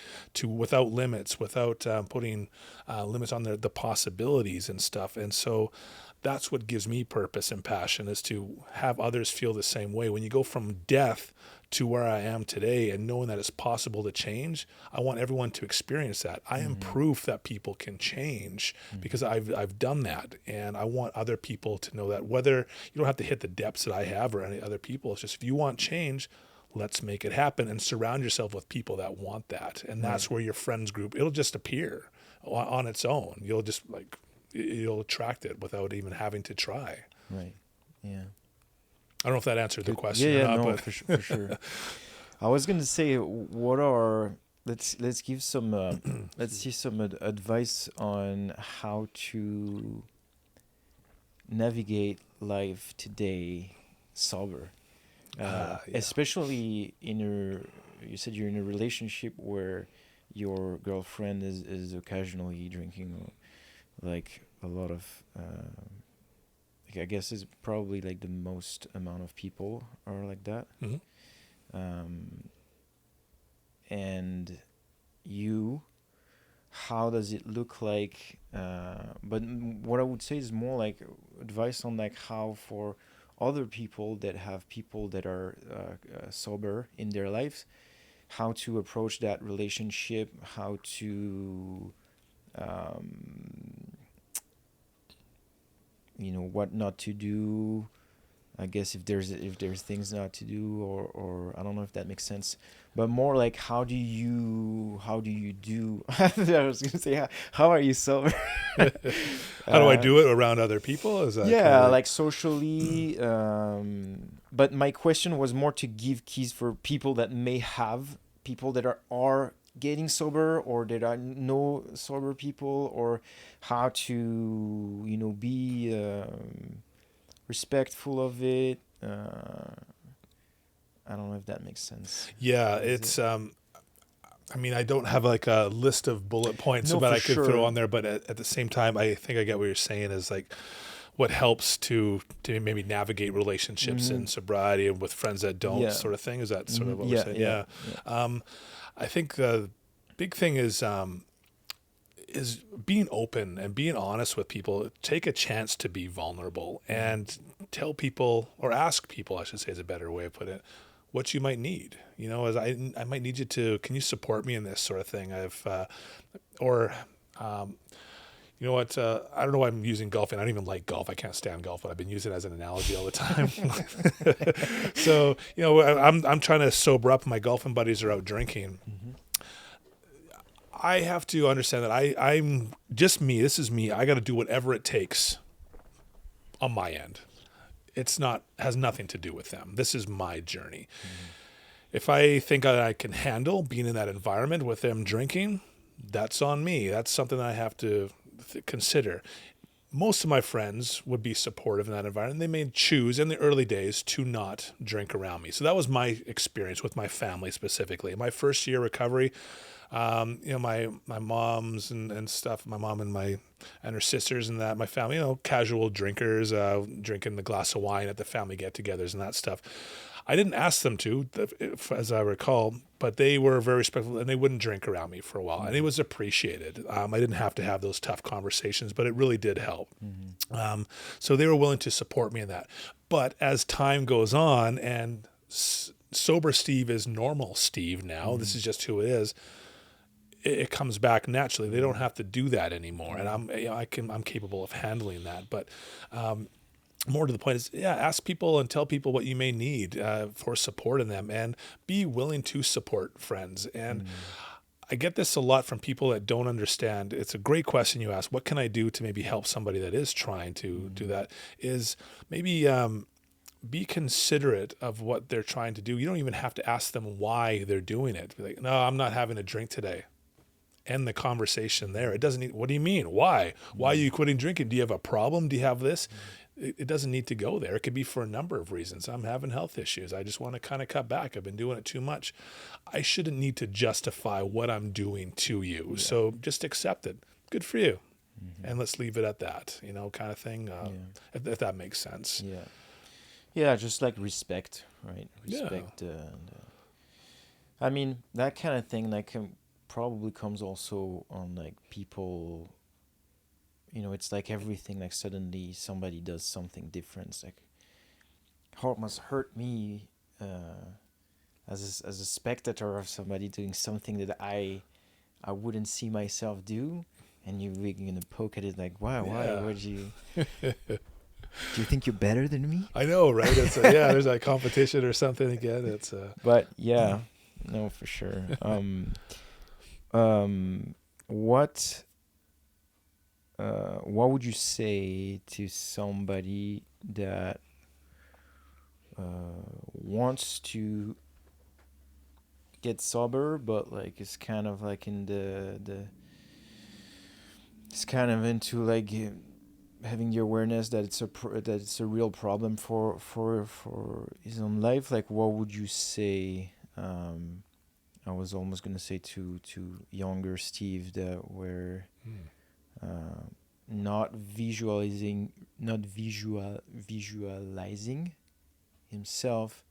without limits, without putting limits on the possibilities and stuff. And so that's what gives me purpose and passion, is to have others feel the same way. When you go from death to where I am today, and knowing that it's possible to change, I want everyone to experience that. I am proof that people can change, because I've done that, and I want other people to know that. Whether you don't have to hit the depths that I have or any other people, it's just, if you want change, let's make it happen, and surround yourself with people that want that. And that's where your friends group, it'll just appear on its own. You'll attract it without even having to try. Right. Yeah. I don't know if that answered the question. But for sure. I was gonna say, let's give some let's see some advice on how to navigate life today sober, especially you said you're in a relationship where your girlfriend is occasionally drinking, like a lot of. I guess it's probably like the most amount of people are like that. And how does it look like? But what I would say is more like advice on like how, for other people that have people that are sober in their lives, how to approach that relationship, how to what not to do. I guess if there's things not to do, or I don't know if that makes sense, but more like how do you do? I was gonna say how are you sober? How do I do it around other people? Is that like socially? But my question was more to give keys for people that may have people that are getting sober, or that are no sober people, or how to be respectful of it. I don't know if that makes sense. Yeah, it's I mean, I don't have like a list of bullet points No, that for I could sure. throw on there, but at the same time, I think I get what you're saying is like what helps to maybe navigate relationships and sobriety and with friends that don't Yeah. sort of thing. Is that sort of what we're Yeah, saying? yeah, I think the big thing is being open and being honest with people. Take a chance to be vulnerable and tell people, or ask people, I should say is a better way of putting it, what you might need. You know, as I might need you to, can you support me in this sort of thing? You know what? I don't know why I'm using golfing. I don't even like golf. I can't stand golf, but I've been using it as an analogy all the time. So, you know, I'm trying to sober up. My golfing buddies are out drinking. I have to understand that I'm just me. This is me. I got to do whatever it takes on my end. Has nothing to do with them. This is my journey. If I think I can handle being in that environment with them drinking, that's on me. That's something that I have to consider. Most of my friends would be supportive in that environment. They may choose in the early days to not drink around me. So that was my experience with my family specifically. My first year recovery, you know, my moms and stuff, my mom and her sisters and that, my family, you know, casual drinkers, drinking the glass of wine at the family get-togethers and that stuff. I didn't ask them to, as I recall, but they were very respectful and they wouldn't drink around me for a while. And it was appreciated. I didn't have to have those tough conversations, but it really did help. So they were willing to support me in that. But as time goes on and sober Steve is normal Steve now, this is just who it is, it comes back naturally. They don't have to do that anymore. And I'm capable of handling that. But more to the point is, ask people and tell people what you may need for support in them, and be willing to support friends. And I get this a lot from people that don't understand. It's a great question you ask. What can I do to maybe help somebody that is trying to do that? Is maybe be considerate of what they're trying to do. You don't even have to ask them why they're doing it. Be like, no, I'm not having a drink today. End the conversation there. It doesn't need, what do you mean? Why? Why are you quitting drinking? Do you have a problem? Do you have this? It doesn't need to go there. It could be for a number of reasons. I'm having health issues. I just want to kind of cut back. I've been doing it too much. I shouldn't need to justify what I'm doing to you. Yeah. So just accept it. Good for you. And let's leave it at that, you know, kind of thing. If that makes sense. Yeah. Yeah, just like respect, right? Respect. I mean, that kind of thing like probably comes also on like people. You know, it's like everything, like suddenly somebody does something different. It's like, how it must hurt me as a spectator of somebody doing something that I wouldn't see myself do, and you're really gonna poke at it like, why would you? Do you think you're better than me? I know, right? It's there's that competition or something again. It's But yeah, no, for sure. What would you say to somebody that wants to get sober, but like is kind of like in it's kind of into like having the awareness that it's a real problem for his own life? Like, what would you say? I was almost gonna say to younger Steve that were. Not visualizing himself,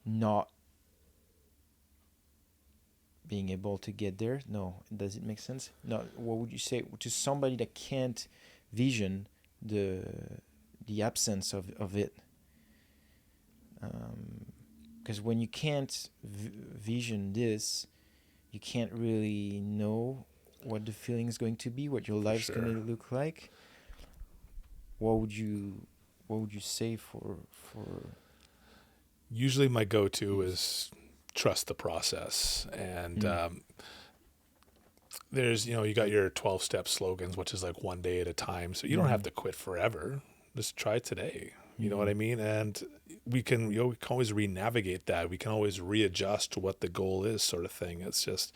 not being able to get there. No, does it make sense? No, what would you say to somebody that can't vision the absence of it? Because when you can't vision this, you can't really know what the feeling is going to be, what your life's going to look like. What would you say for usually my go-to is trust the process. And there's, you know, you got your 12-step slogans, which is like one day at a time. So you don't have to quit forever. Just try today. You know what I mean? And we can always re-navigate that. We can always readjust to what the goal is, sort of thing. It's just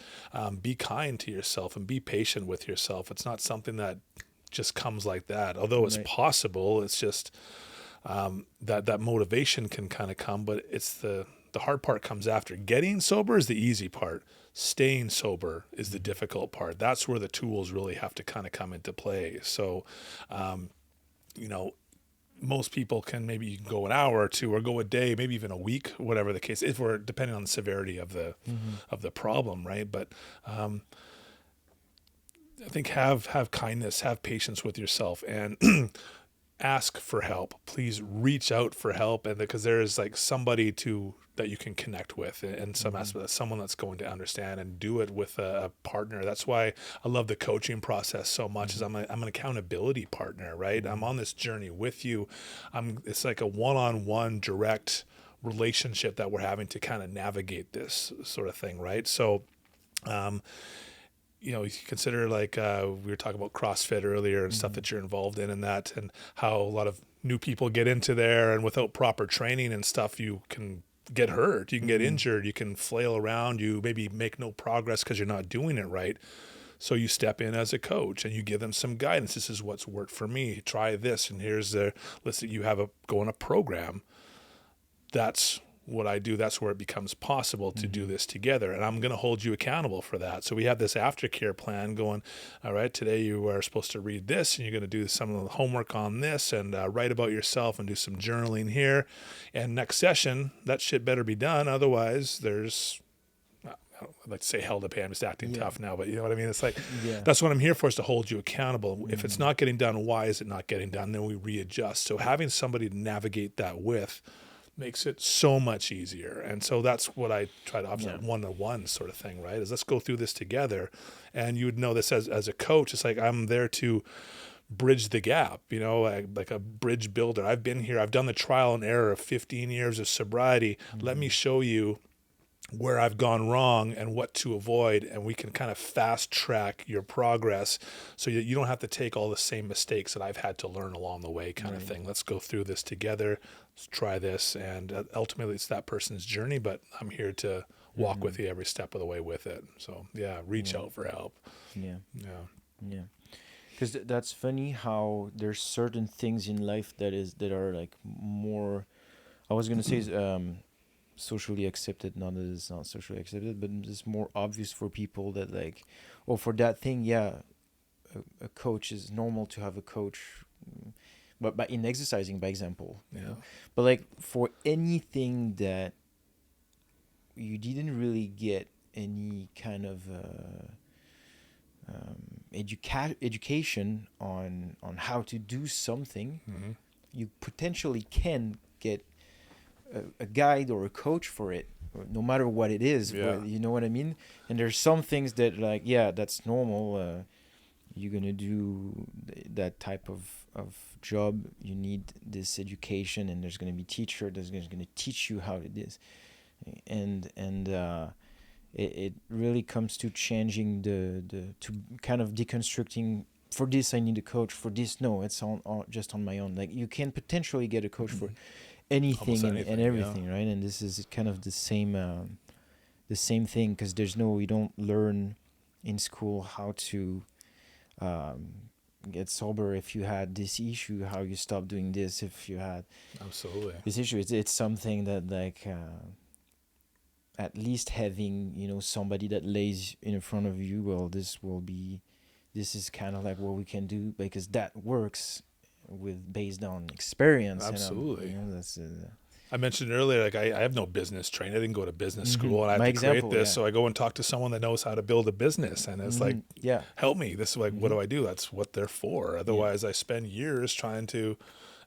be kind to yourself and be patient with yourself. It's not something that just comes like that. Although it's possible, it's just that motivation can kind of come, but it's the the hard part comes after. Getting sober is the easy part. Staying sober is the difficult part. That's where the tools really have to kind of come into play. So, you know, most people can, maybe you can go an hour or two, or go a day, maybe even a week, whatever the case, if we're depending on the severity of the problem, right? But I think have kindness, have patience with yourself, and ask for help. Please reach out for help, and because there is like somebody that you can connect with, and some aspect, someone that's going to understand, and do it with a partner. That's why I love the coaching process so much. Is I'm an accountability partner, right? I'm on this journey with you. It's like a one-on-one direct relationship that we're having to kind of navigate this sort of thing, right? So, you know, you consider like we were talking about CrossFit earlier and stuff that you're involved in, and how a lot of new people get into there, and without proper training and stuff, you can get hurt, you can get injured, you can flail around, you maybe make no progress because you're not doing it right. So you step in as a coach and you give them some guidance. This is what's worked for me. Try this, and let's say you have go on a program. That's what I do. That's where it becomes possible to do this together, and I'm going to hold you accountable for that. So we have this aftercare plan going. All right, today you are supposed to read this, and you're going to do some of the homework on this, and write about yourself, and do some journaling here. And next session, that shit better be done. Otherwise, there's, I'd like to say hell to pay. I'm just acting tough now, but you know what I mean? It's like, that's what I'm here for, is to hold you accountable. If it's not getting done, why is it not getting done? Then we readjust. So having somebody to navigate that with makes it so much easier. And so that's what I try to offer, one-to-one sort of thing, right? Is let's go through this together. And you would know this as a coach. It's like, I'm there to bridge the gap, you know, like a bridge builder. I've been here. I've done the trial and error of 15 years of sobriety. Let me show you where I've gone wrong and what to avoid, and we can kind of fast track your progress so that you don't have to take all the same mistakes that I've had to learn along the way, kind of thing. Let's go through this together. Let's try this, and ultimately it's that person's journey, but I'm here to walk with you every step of the way with it. So reach out for help. Because that's funny how there's certain things in life that are like more, I was gonna say socially accepted, not that it's not socially accepted, but it's more obvious for people that like, oh, for that thing, a coach is normal to have a coach, but in exercising, by example, you know? But like for anything that you didn't really get any kind of education on how to do something, you potentially can get a guide or a coach for it, no matter what it is. You know what I mean? And there's some things that like, that's normal. You're gonna do that type of job. You need this education, and there's gonna be teacher that's gonna teach you how it is. And it really comes to changing to kind of deconstructing. For this, I need a coach. For this, no, it's just on my own. Like, you can potentially get a coach for anything and everything, right? And this is kind of the same thing, because you don't learn in school how to get sober if you had this issue, how you stop doing this if you had this issue. It's something that like at least having, you know, somebody that lays in front of you, well, this is kind of like what we can do, because that works based on experience. Absolutely. You know, that's I mentioned earlier, like I have no business training. I didn't go to business school, and I have to create this. So I go and talk to someone that knows how to build a business, and it's like, help me. This is like, what do I do? That's what they're for. Otherwise, I spend years trying to,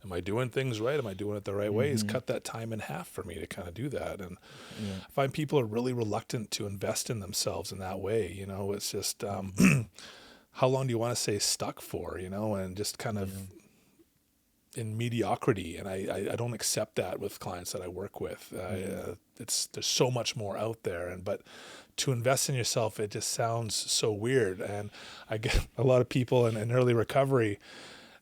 am I doing things right? Am I doing it the right way? It's cut that time in half for me to kind of do that. And I find people are really reluctant to invest in themselves in that way. You know, it's just, how long do you want to stay stuck for, you know, and just kind of in mediocrity. And I don't accept that with clients that I work with. There's so much more out there, but to invest in yourself, it just sounds so weird. And I get a lot of people in early recovery,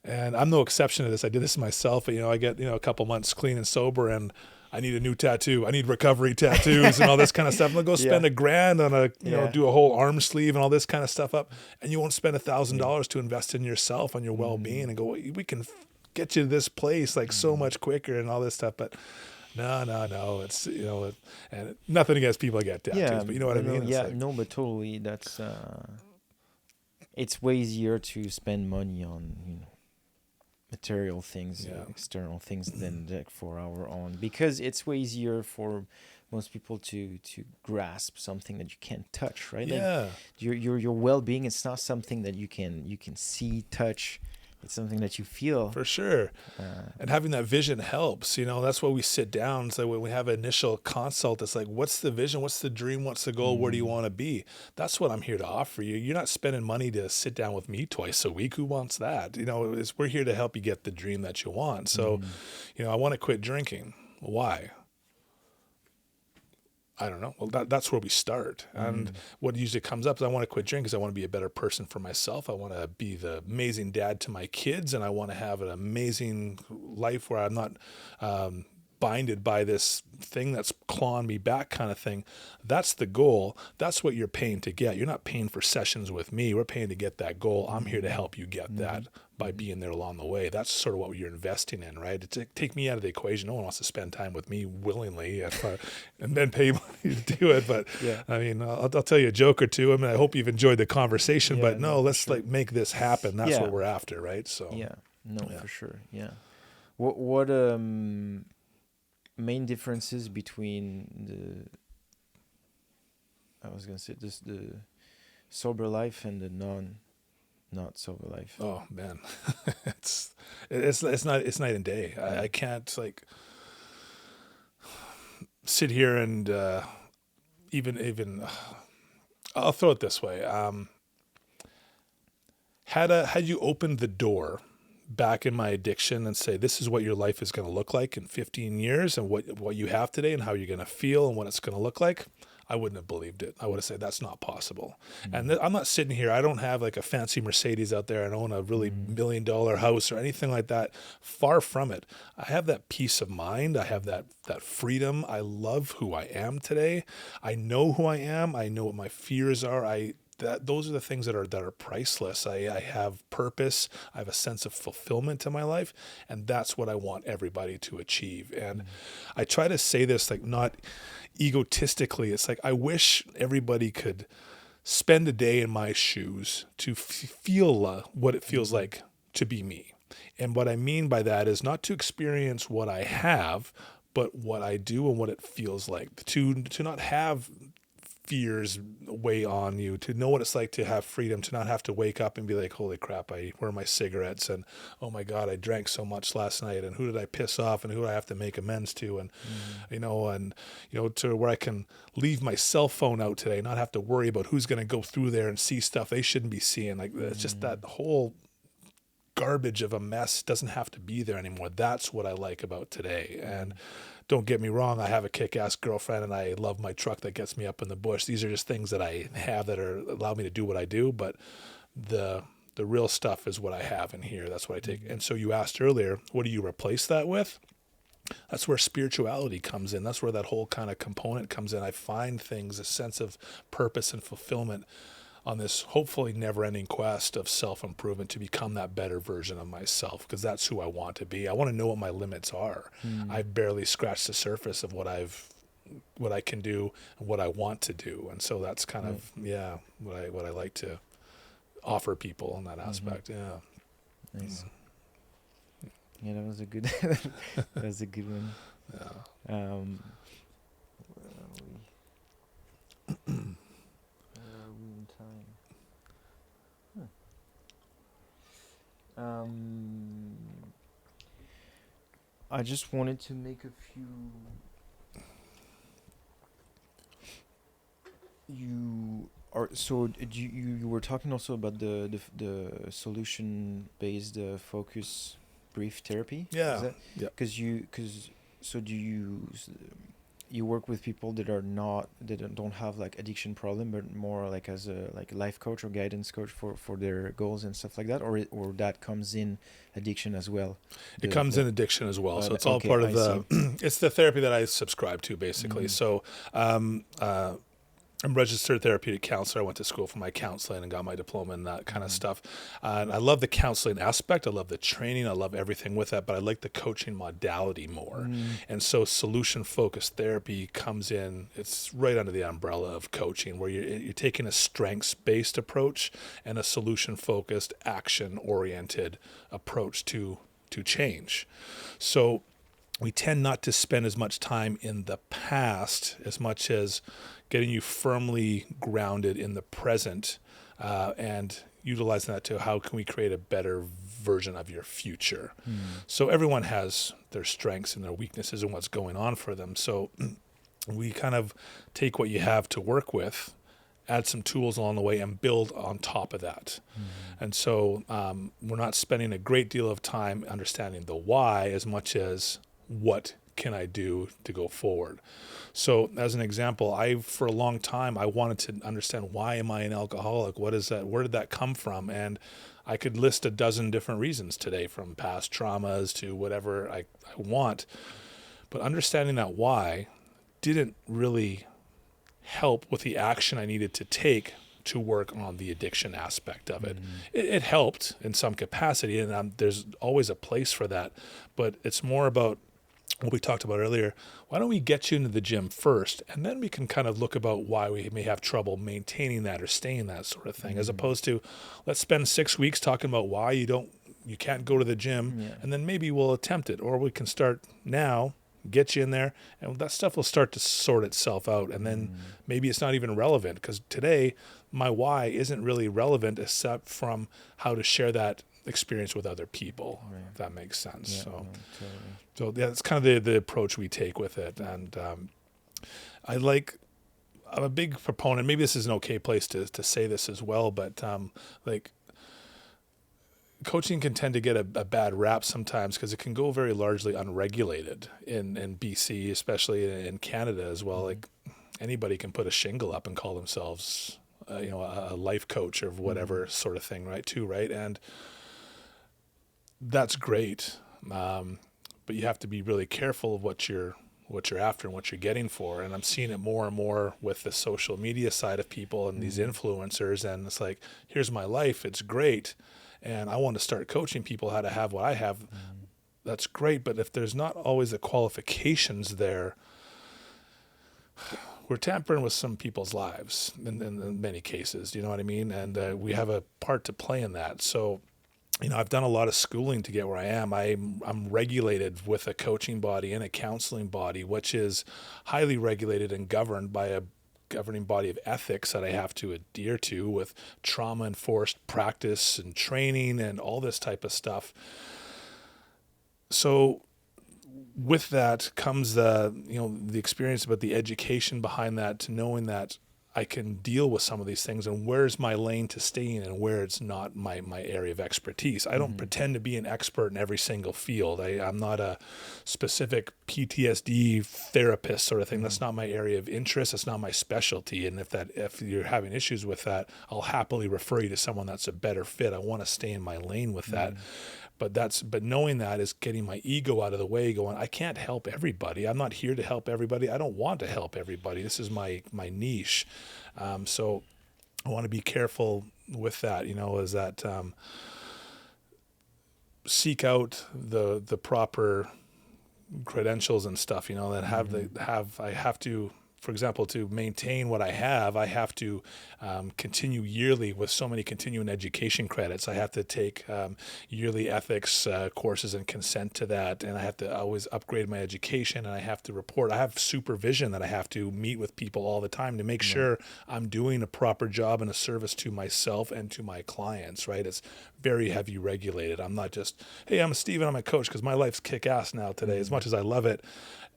and I'm no exception to this. I did this myself. You know, I get, a couple months clean and sober, and I need a new tattoo. I need recovery tattoos and all this kind of stuff. And I'll go spend $1,000 on do a whole arm sleeve and all this kind of stuff up. And you won't spend $1,000 to invest in yourself, on your well-being, and go, we can get you to this place like so much quicker and all this stuff. But No. It's, and nothing against people that get tattoos, but you know what I mean? It's Yeah, no, but totally. That's it's way easier to spend money on, material things, external things than like for our own, because it's way easier for most people to grasp something that you can't touch, right? Yeah. Like your well-being, it's not something that you can see, touch. It's something that you feel. For sure. And having that vision helps. That's why we sit down. So when we have an initial consult, it's like, what's the vision? What's the dream? What's the goal? Where do you want to be? That's what I'm here to offer you. You're not spending money to sit down with me twice a week. Who wants that? We're here to help you get the dream that you want. So, I want to quit drinking. Why? I don't know. Well, that's where we start. And what usually comes up is I want to quit drinking because I want to be a better person for myself. I want to be the amazing dad to my kids, and I want to have an amazing life where I'm not binded by this thing that's clawing me back kind of thing. That's the goal. That's what you're paying to get. You're not paying for sessions with me. We're paying to get that goal. I'm here to help you get that by being there along the way. That's sort of what you're investing in, right? To take me out of the equation. No one wants to spend time with me willingly and then pay money to do it. But I mean, I'll tell you a joke or two. I mean, I hope you've enjoyed the conversation, but let's like make this happen. That's what we're after, right? So for sure. Yeah. What main differences between the sober life and the not sober life? Oh man, it's night and day. I can't like sit here and even I'll throw it this way. Had you opened the door back in my addiction and say, this is what your life is going to look like in 15 years and what you have today and how you're going to feel and what it's going to look like, I wouldn't have believed it. I would have said, that's not possible. And I'm not sitting here. I don't have like a fancy Mercedes out there and own a really $1 million house or anything like that. Far from it. I have that peace of mind. I have that freedom. I love who I am today. I know who I am. I know what my fears are. Those are the things that are priceless. I have purpose. I have a sense of fulfillment in my life, and that's what I want everybody to achieve. And I try to say this like not egotistically. It's like I wish everybody could spend a day in my shoes to feel what it feels like to be me. And what I mean by that is not to experience what I have, but what I do and what it feels like. To not have fears weigh on you, to know what it's like to have freedom, to not have to wake up and be like, holy crap, where are my cigarettes? And oh my God, I drank so much last night, and who did I piss off, and who do I have to make amends to? And, to where I can leave my cell phone out today, not have to worry about who's going to go through there and see stuff they shouldn't be seeing. Like, it's just that whole garbage of a mess doesn't have to be there anymore. That's what I like about today. And don't get me wrong, I have a kick-ass girlfriend and I love my truck that gets me up in the bush. These are just things that I have that allow me to do what I do, but the real stuff is what I have in here. That's what I take. And so you asked earlier, what do you replace that with? That's where spirituality comes in. That's where that whole kind of component comes in. I find things, a sense of purpose and fulfillment on this hopefully never-ending quest of self-improvement to become that better version of myself, because that's who I want to be. I want to know what my limits are. I've barely scratched the surface of what I can do and what I want to do, and so that's kind of what I like to offer people in that aspect. Yeah. Nice. Yeah, that was a good that was a good one. Yeah. I just wanted to make a few. You were talking also about the solution based focus brief therapy. Yeah. Because do you work with people that don't have like addiction problem, but more like as a life coach or guidance coach for their goals and stuff like that, or that comes in addiction as well? It comes in addiction as well, so it's all part of it's the therapy that I subscribe to, basically. So I'm a registered therapeutic counselor. I went to school for my counseling and got my diploma and that kind of stuff. And I love the counseling aspect. I love the training. I love everything with that, but I like the coaching modality more. And so solution-focused therapy comes in, it's right under the umbrella of coaching, where you're taking a strengths-based approach and a solution-focused, action-oriented approach to change. So we tend not to spend as much time in the past as much as getting you firmly grounded in the present, and utilizing that to how can we create a better version of your future. So everyone has their strengths and their weaknesses and what's going on for them. So we kind of take what you have to work with, add some tools along the way, and build on top of that. And so we're not spending a great deal of time understanding the why as much as what can I do to go forward. So as an example, for a long time, I wanted to understand, why am I an alcoholic? What is that? Where did that come from? And I could list a dozen different reasons today, from past traumas to whatever I want. But understanding that why didn't really help with the action I needed to take to work on the addiction aspect of it. It helped in some capacity, and there's always a place for that. But it's more about what we talked about earlier. Why don't we get you into the gym first, and then we can kind of look about why we may have trouble maintaining that or staying that sort of thing, as opposed to, let's spend 6 weeks talking about why you can't go to the gym, and then maybe we'll attempt it, or we can start now, get you in there, and that stuff will start to sort itself out. And then maybe it's not even relevant, because today my why isn't really relevant, except from how to share that experience with other people, if that makes sense. Totally. So that's kind of the approach we take with it. And I'm a big proponent, maybe this is an okay place to say this as well, but like, coaching can tend to get a bad rap sometimes, because it can go very largely unregulated in BC, especially in Canada as well. Like, anybody can put a shingle up and call themselves a life coach or whatever sort of thing, right? And that's great, but you have to be really careful of what you're after and what you're getting for. And I'm seeing it more and more with the social media side of people and these influencers, and it's like, here's my life, it's great, and I want to start coaching people how to have what I have. That's great, but if there's not always the qualifications there, we're tampering with some people's lives in many cases. You know what I mean? And we have a part to play in that. So, I've done a lot of schooling to get where I am. I'm regulated with a coaching body and a counseling body, which is highly regulated and governed by a governing body of ethics that I have to adhere to, with trauma-enforced practice and training and all this type of stuff. So with that comes the experience, but the education behind that, to knowing that I can deal with some of these things, and where's my lane to stay in and where it's not my area of expertise. I don't pretend to be an expert in every single field. I'm not a specific PTSD therapist sort of thing. That's not my area of interest. That's not my specialty. And if you're having issues with that, I'll happily refer you to someone that's a better fit. I want to stay in my lane with that. But knowing that is getting my ego out of the way, going, I can't help everybody. I'm not here to help everybody. I don't want to help everybody. This is my niche. So I want to be careful with that, is that seek out the proper credentials and stuff, that I have to, for example, to maintain what I have to continue yearly with so many continuing education credits. I have to take yearly ethics courses and consent to that, and I have to always upgrade my education, and I have to report. I have supervision that I have to meet with people all the time to make sure I'm doing a proper job and a service to myself and to my clients, right? It's very heavy regulated. I'm not just, hey, I'm Steve and I'm a coach, because my life's kick-ass now today. As much as I love it,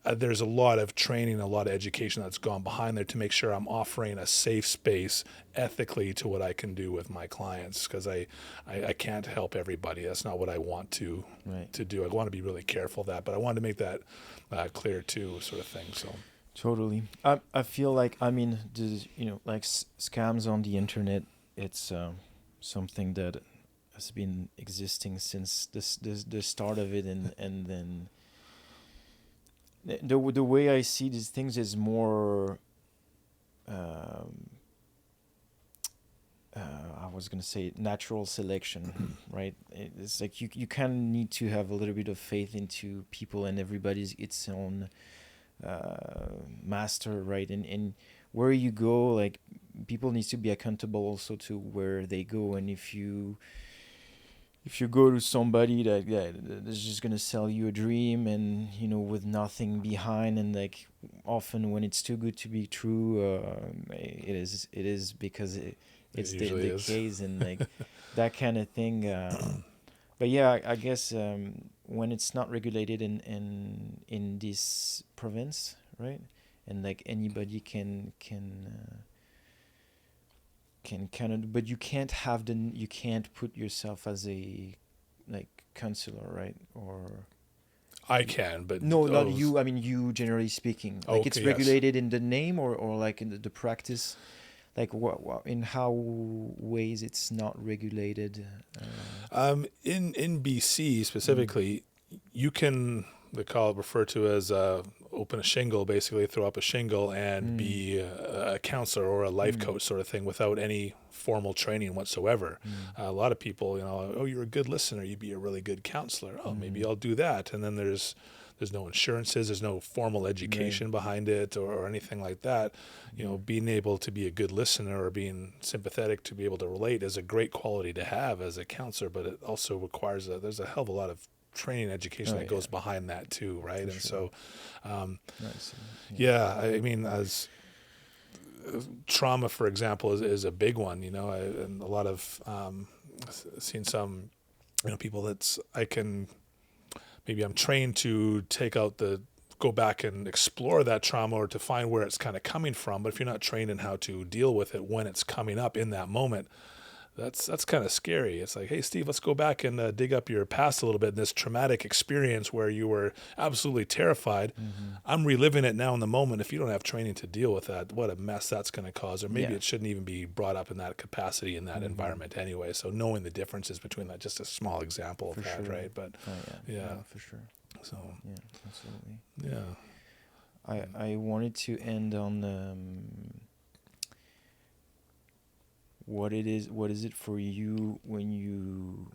there's a lot of training, a lot of education that's gone behind there to make sure I'm offering a safe space ethically to what I can do with my clients, because I can't help everybody. That's not what I want to do. I want to be really careful of that, but I wanted to make that clear too, sort of thing. So totally. I feel like, like scams on the internet, it's something that has been existing since the start of it, and then the way I see these things is more I was gonna say natural selection, right? It's like you kind of need to have a little bit of faith into people, and everybody's its own master, right? And where you go, like people need to be accountable also to where they go, and if you go to somebody that is just gonna sell you a dream and with nothing behind, and like often when it's too good to be true, it is because it's It the usually is. case, and like that kind of thing. But yeah, I guess when it's not regulated in this province, right, and like anybody can kind of, but you can't you can't put yourself as a like counselor, right? Or I can, but no, not you. I mean, you generally speaking, like it's okay, yes. regulated in the name, or like in the practice, like what in how ways it's not regulated. In BC specifically, you can refer to as open a shingle, basically throw up a shingle and be a counselor or a life coach sort of thing without any formal training whatsoever. A lot of people, oh, you're a good listener, you'd be a really good counselor. Oh, maybe I'll do that. And then there's no insurances, there's no formal education behind it or anything like that. Being able to be a good listener or being sympathetic to be able to relate is a great quality to have as a counselor, but it also requires there's a hell of a lot of training and education that goes behind that too, right? For and sure. so, Nice. I mean, as trauma, for example, is a big one, and a lot of seen some, people maybe I'm trained to go back and explore that trauma or to find where it's kind of coming from. But if you're not trained in how to deal with it when it's coming up in that moment, that's kind of scary. It's like, hey, Steve, let's go back and dig up your past a little bit. This traumatic experience where you were absolutely terrified. I'm reliving it now in the moment. If you don't have training to deal with that, what a mess that's going to cause. Or maybe it shouldn't even be brought up in that capacity in that environment anyway. So knowing the differences between that, just a small example of that, right? But yeah, for sure. So yeah, absolutely. Yeah. I wanted to end on what is it for you when you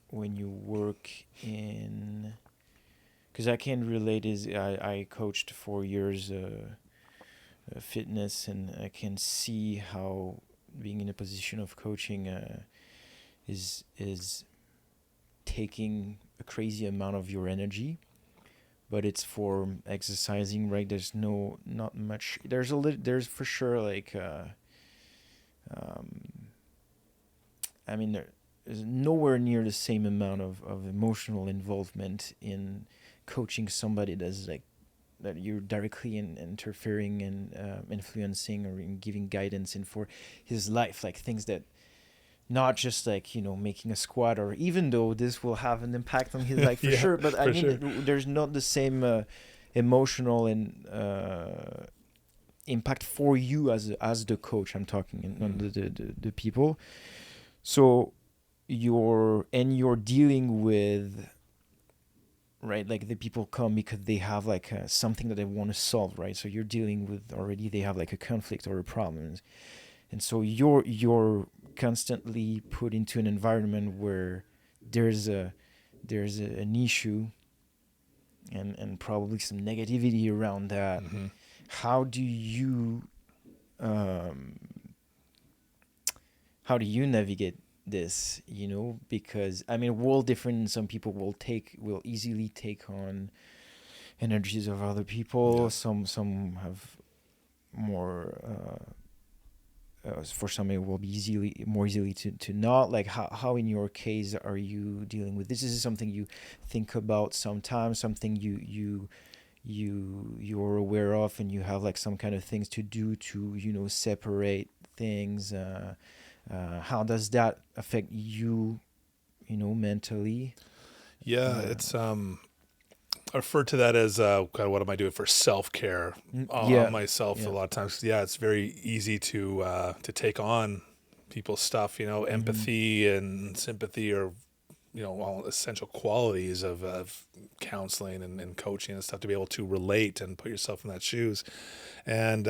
work in, because I can relate, is I coached 4 years fitness, and I can see how being in a position of coaching is taking a crazy amount of your energy, but it's for exercising, right? There's not much, there's for sure like I mean, there's nowhere near the same amount of emotional involvement in coaching somebody that's like that you're directly interfering and influencing or in giving guidance in for his life, like things that not just like making a squat, or even though this will have an impact on his life for sure, but I mean there's not the same emotional and impact for you as the coach. I'm talking, and not the people. So you're dealing with, right, like the people come because they have like something that they want to solve, right? So you're dealing with already, they have like a conflict or a problem, and so you're constantly put into an environment where there's an issue and probably some negativity around that. How do you navigate this, because I mean, we're all different. Some people will easily take on energies of other people. Some have more for some it will be more easily to not, like how in your case are you dealing with this? Is this something you think about sometimes, something you're aware of, and you have like some kind of things to do to separate things? How does that affect you mentally? It's I refer to that as kind of what am I doing for self-care on myself a lot of times. It's very easy to take on people's stuff. Empathy and sympathy are all essential qualities of counseling and coaching and stuff, to be able to relate and put yourself in that shoes. And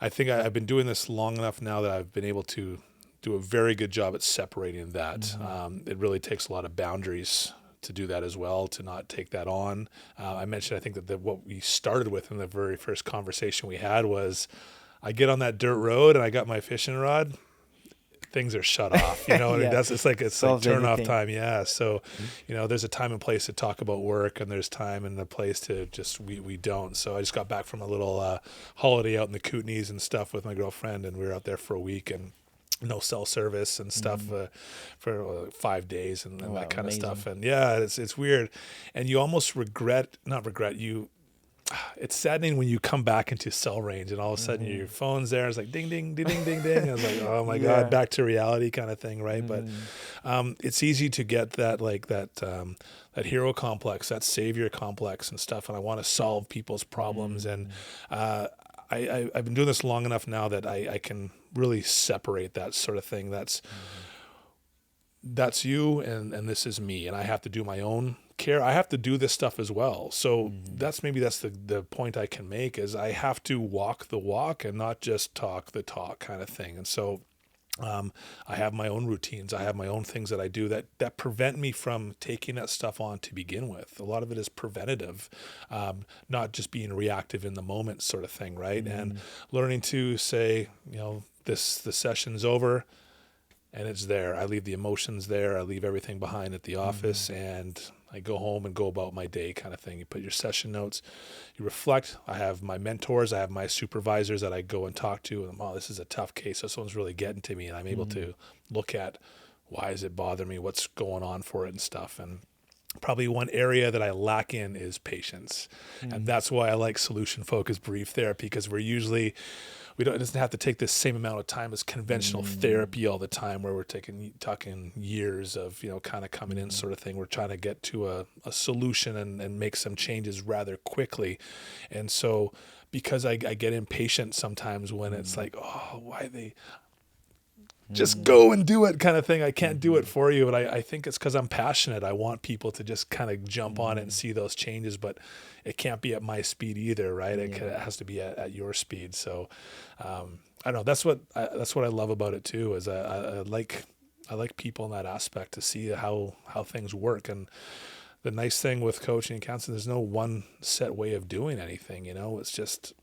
I think I've been doing this long enough now that I've been able to do a very good job at separating that. It really takes a lot of boundaries to do that as well, to not take that on. I mentioned, I think that what we started with in the very first conversation we had was, I get on that dirt road and I got my fishing rod, things are shut off. You know what I mean? It's like turn off time. Yeah. So, there's a time and place to talk about work, and there's time and a place to just, we don't. So I just got back from a little holiday out in the Kootenays and stuff with my girlfriend, and we were out there for a week, and no cell service and stuff for 5 days and that kind of stuff. And yeah, it's weird. And you almost it's saddening when you come back into cell range and all of a sudden your phone's there. It's like ding, ding, ding, ding, ding, ding. I was like, oh my God, back to reality kind of thing. Right. But it's easy to get that, like that hero complex, that savior complex and stuff. And I want to solve people's problems. And I've been doing this long enough now that I can really separate that sort of thing. That's you and this is me, and I have to do my own care. I have to do this stuff as well. So that's the point I can make, is I have to walk the walk and not just talk the talk kind of thing. And so I have my own routines. I have my own things that I do that prevent me from taking that stuff on to begin with. A lot of it is preventative, not just being reactive in the moment sort of thing, right? And learning to say, the session's over and it's there. I leave the emotions there. I leave everything behind at the office, and I go home and go about my day kind of thing. You put your session notes, you reflect. I have my mentors, I have my supervisors that I go and talk to, and this is a tough case, so someone's really getting to me, and I'm able to look at, why is it bothering me, what's going on for it and stuff. And probably one area that I lack in is patience. And that's why I like solution-focused brief therapy, because it doesn't have to take the same amount of time as conventional therapy all the time, where we're talking years of, kind of coming in sort of thing. We're trying to get to a solution and make some changes rather quickly. And so because I get impatient sometimes when it's like, why they just go and do it kind of thing. I can't do it for you. But I think it's because I'm passionate. I want people to just kind of jump on it and see those changes, but it can't be at my speed either, right? It has to be at your speed. So I don't know. That's what I love about it too, is I like people in that aspect, to see how things work. And the nice thing with coaching and counseling, there's no one set way of doing anything. It's just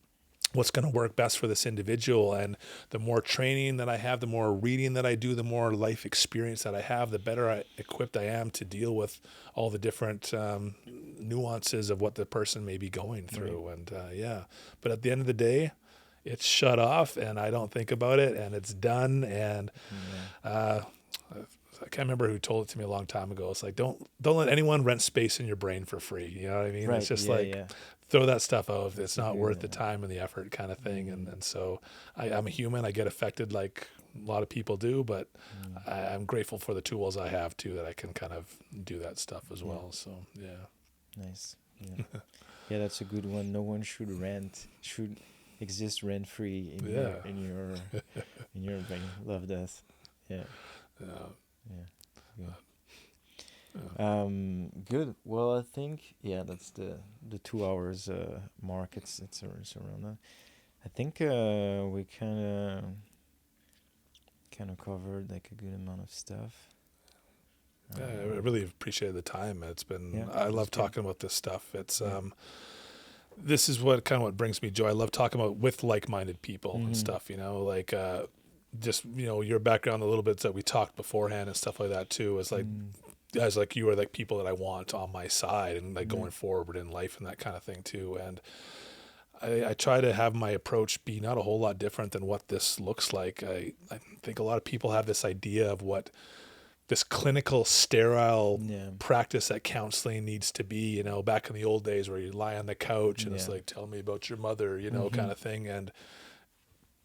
what's going to work best for this individual. And the more training that I have, the more reading that I do, the more life experience that I have, the better equipped I am to deal with all the different nuances of what the person may be going through. And but at the end of the day, it's shut off and I don't think about it, and it's done. And I can't remember who told it to me a long time ago. It's like, don't let anyone rent space in your brain for free. You know what I mean? It's just throw that stuff out if it's not worth the time and the effort kind of thing. And so I'm a human. I get affected like a lot of people do, but I'm grateful for the tools I have too, that I can kind of do that stuff as well. So, Nice. Yeah. Yeah, that's a good one. No one should exist rent free in your brain. Love that. Yeah. Good. Well, I think that's the 2 hours mark. It's around that. I think we kind of covered like a good amount of stuff. I really appreciate the time. It's been I love talking about this stuff. It's this is what brings me joy. I love talking about with like-minded people and stuff. Like just your background, a little bit that we talked beforehand and stuff like that too. Is like guys like you are like people that I want on my side and like going forward in life and that kind of thing too. And I try to have my approach be not a whole lot different than what this looks like. I think a lot of people have this idea of what this clinical, sterile practice that counseling needs to be, back in the old days where you lie on the couch and it's like, tell me about your mother, kind of thing. And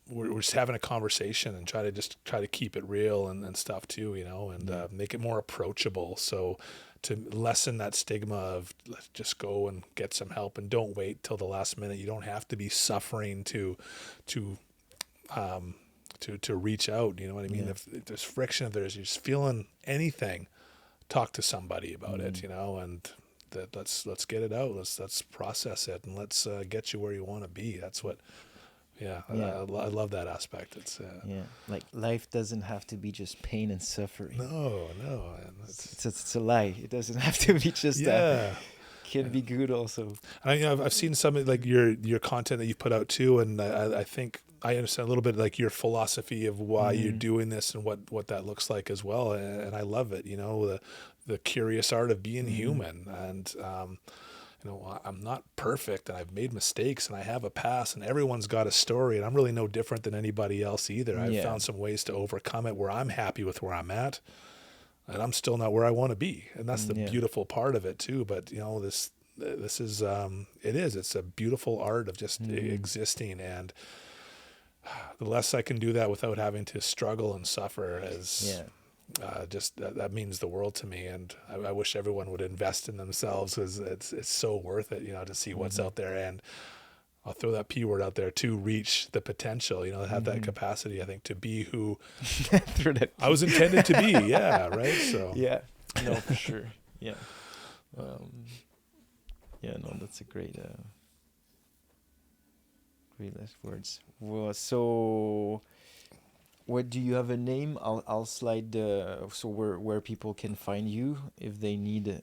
we're just having a conversation and try to keep it real and stuff too, and make it more approachable. So to lessen that stigma of let's just go and get some help and don't wait till the last minute. You don't have to be suffering to reach out. You know what I mean? If there's friction, if you're just feeling anything, talk to somebody about it, and let's get it out. Let's process it and let's get you where you want to be. That's what Yeah, Yeah. I love that aspect. It's Yeah. Like life doesn't have to be just pain and suffering. no, and It's a lie. It doesn't have to be just yeah. can be good also. And I've seen some of like your content that you put out too, and I think I understand a little bit like your philosophy of why you're doing this and what that looks like as well, and I love it. The curious art of being human, and I'm not perfect, and I've made mistakes, and I have a past, and everyone's got a story, and I'm really no different than anybody else either. I've found some ways to overcome it where I'm happy with where I'm at, and I'm still not where I want to be, and that's the beautiful part of it too. But this is it's a beautiful art of just existing, and the less I can do that without having to struggle and suffer is just that means the world to me. And I wish everyone would invest in themselves, because it's so worth it, to see what's out there. And I'll throw that P word out there, to reach the potential, have that capacity, I think, to be who I was intended to be. Yeah. Right. So yeah, no, for sure. Yeah. Yeah, no, that's a great last words. Well, so what, do you have a name? I'll slide so where people can find you if they need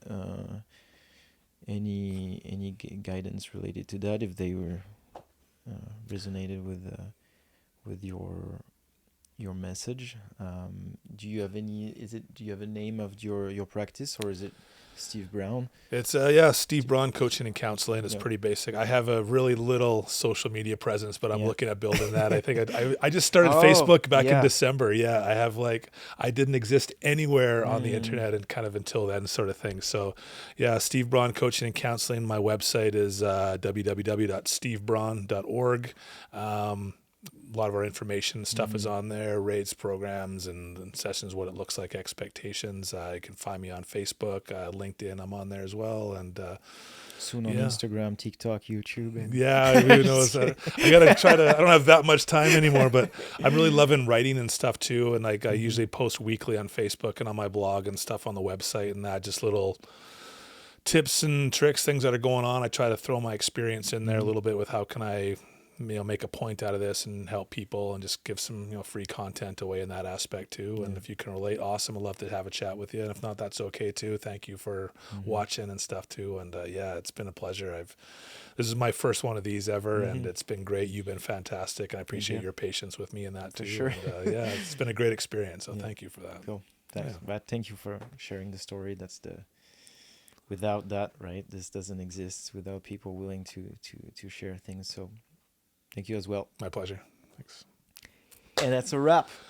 any guidance related to that, if they were resonated with your message. Do you have a name of your practice, or is it Steve Braun? It's Steve Braun Coaching and Counselling. It's pretty basic. I have a really little social media presence, but I'm looking at building that. I think I just started Facebook back in December. Yeah, I have I didn't exist anywhere on the internet and kind of until then sort of thing. So yeah, Steve Braun Coaching and Counselling. My website is www.stevebraun.org. A lot of our information stuff is on there, rates, programs, and sessions, what it looks like, expectations. You can find me on Facebook, LinkedIn. I'm on there as well, and soon on Instagram, TikTok, YouTube. And who knows? I gotta try to. I don't have that much time anymore, but I'm really loving writing and stuff too. And I usually post weekly on Facebook and on my blog and stuff on the website, and that just little tips and tricks, things that are going on. I try to throw my experience in there a little bit with how can I make a point out of this and help people, and just give some free content away in that aspect too. And if you can relate, awesome. I'd love to have a chat with you, and if not, that's okay too. Thank you for watching and stuff too. And it's been a pleasure. This is my first one of these ever, and it's been great. You've been fantastic, and I appreciate your patience with me in that too. For sure. And, it's been a great experience, so thank you for that. Cool. Thanks. But thank you for sharing the story. Without that, right, this doesn't exist, without people willing to share things. So thank you as well. My pleasure. Thanks. And that's a wrap.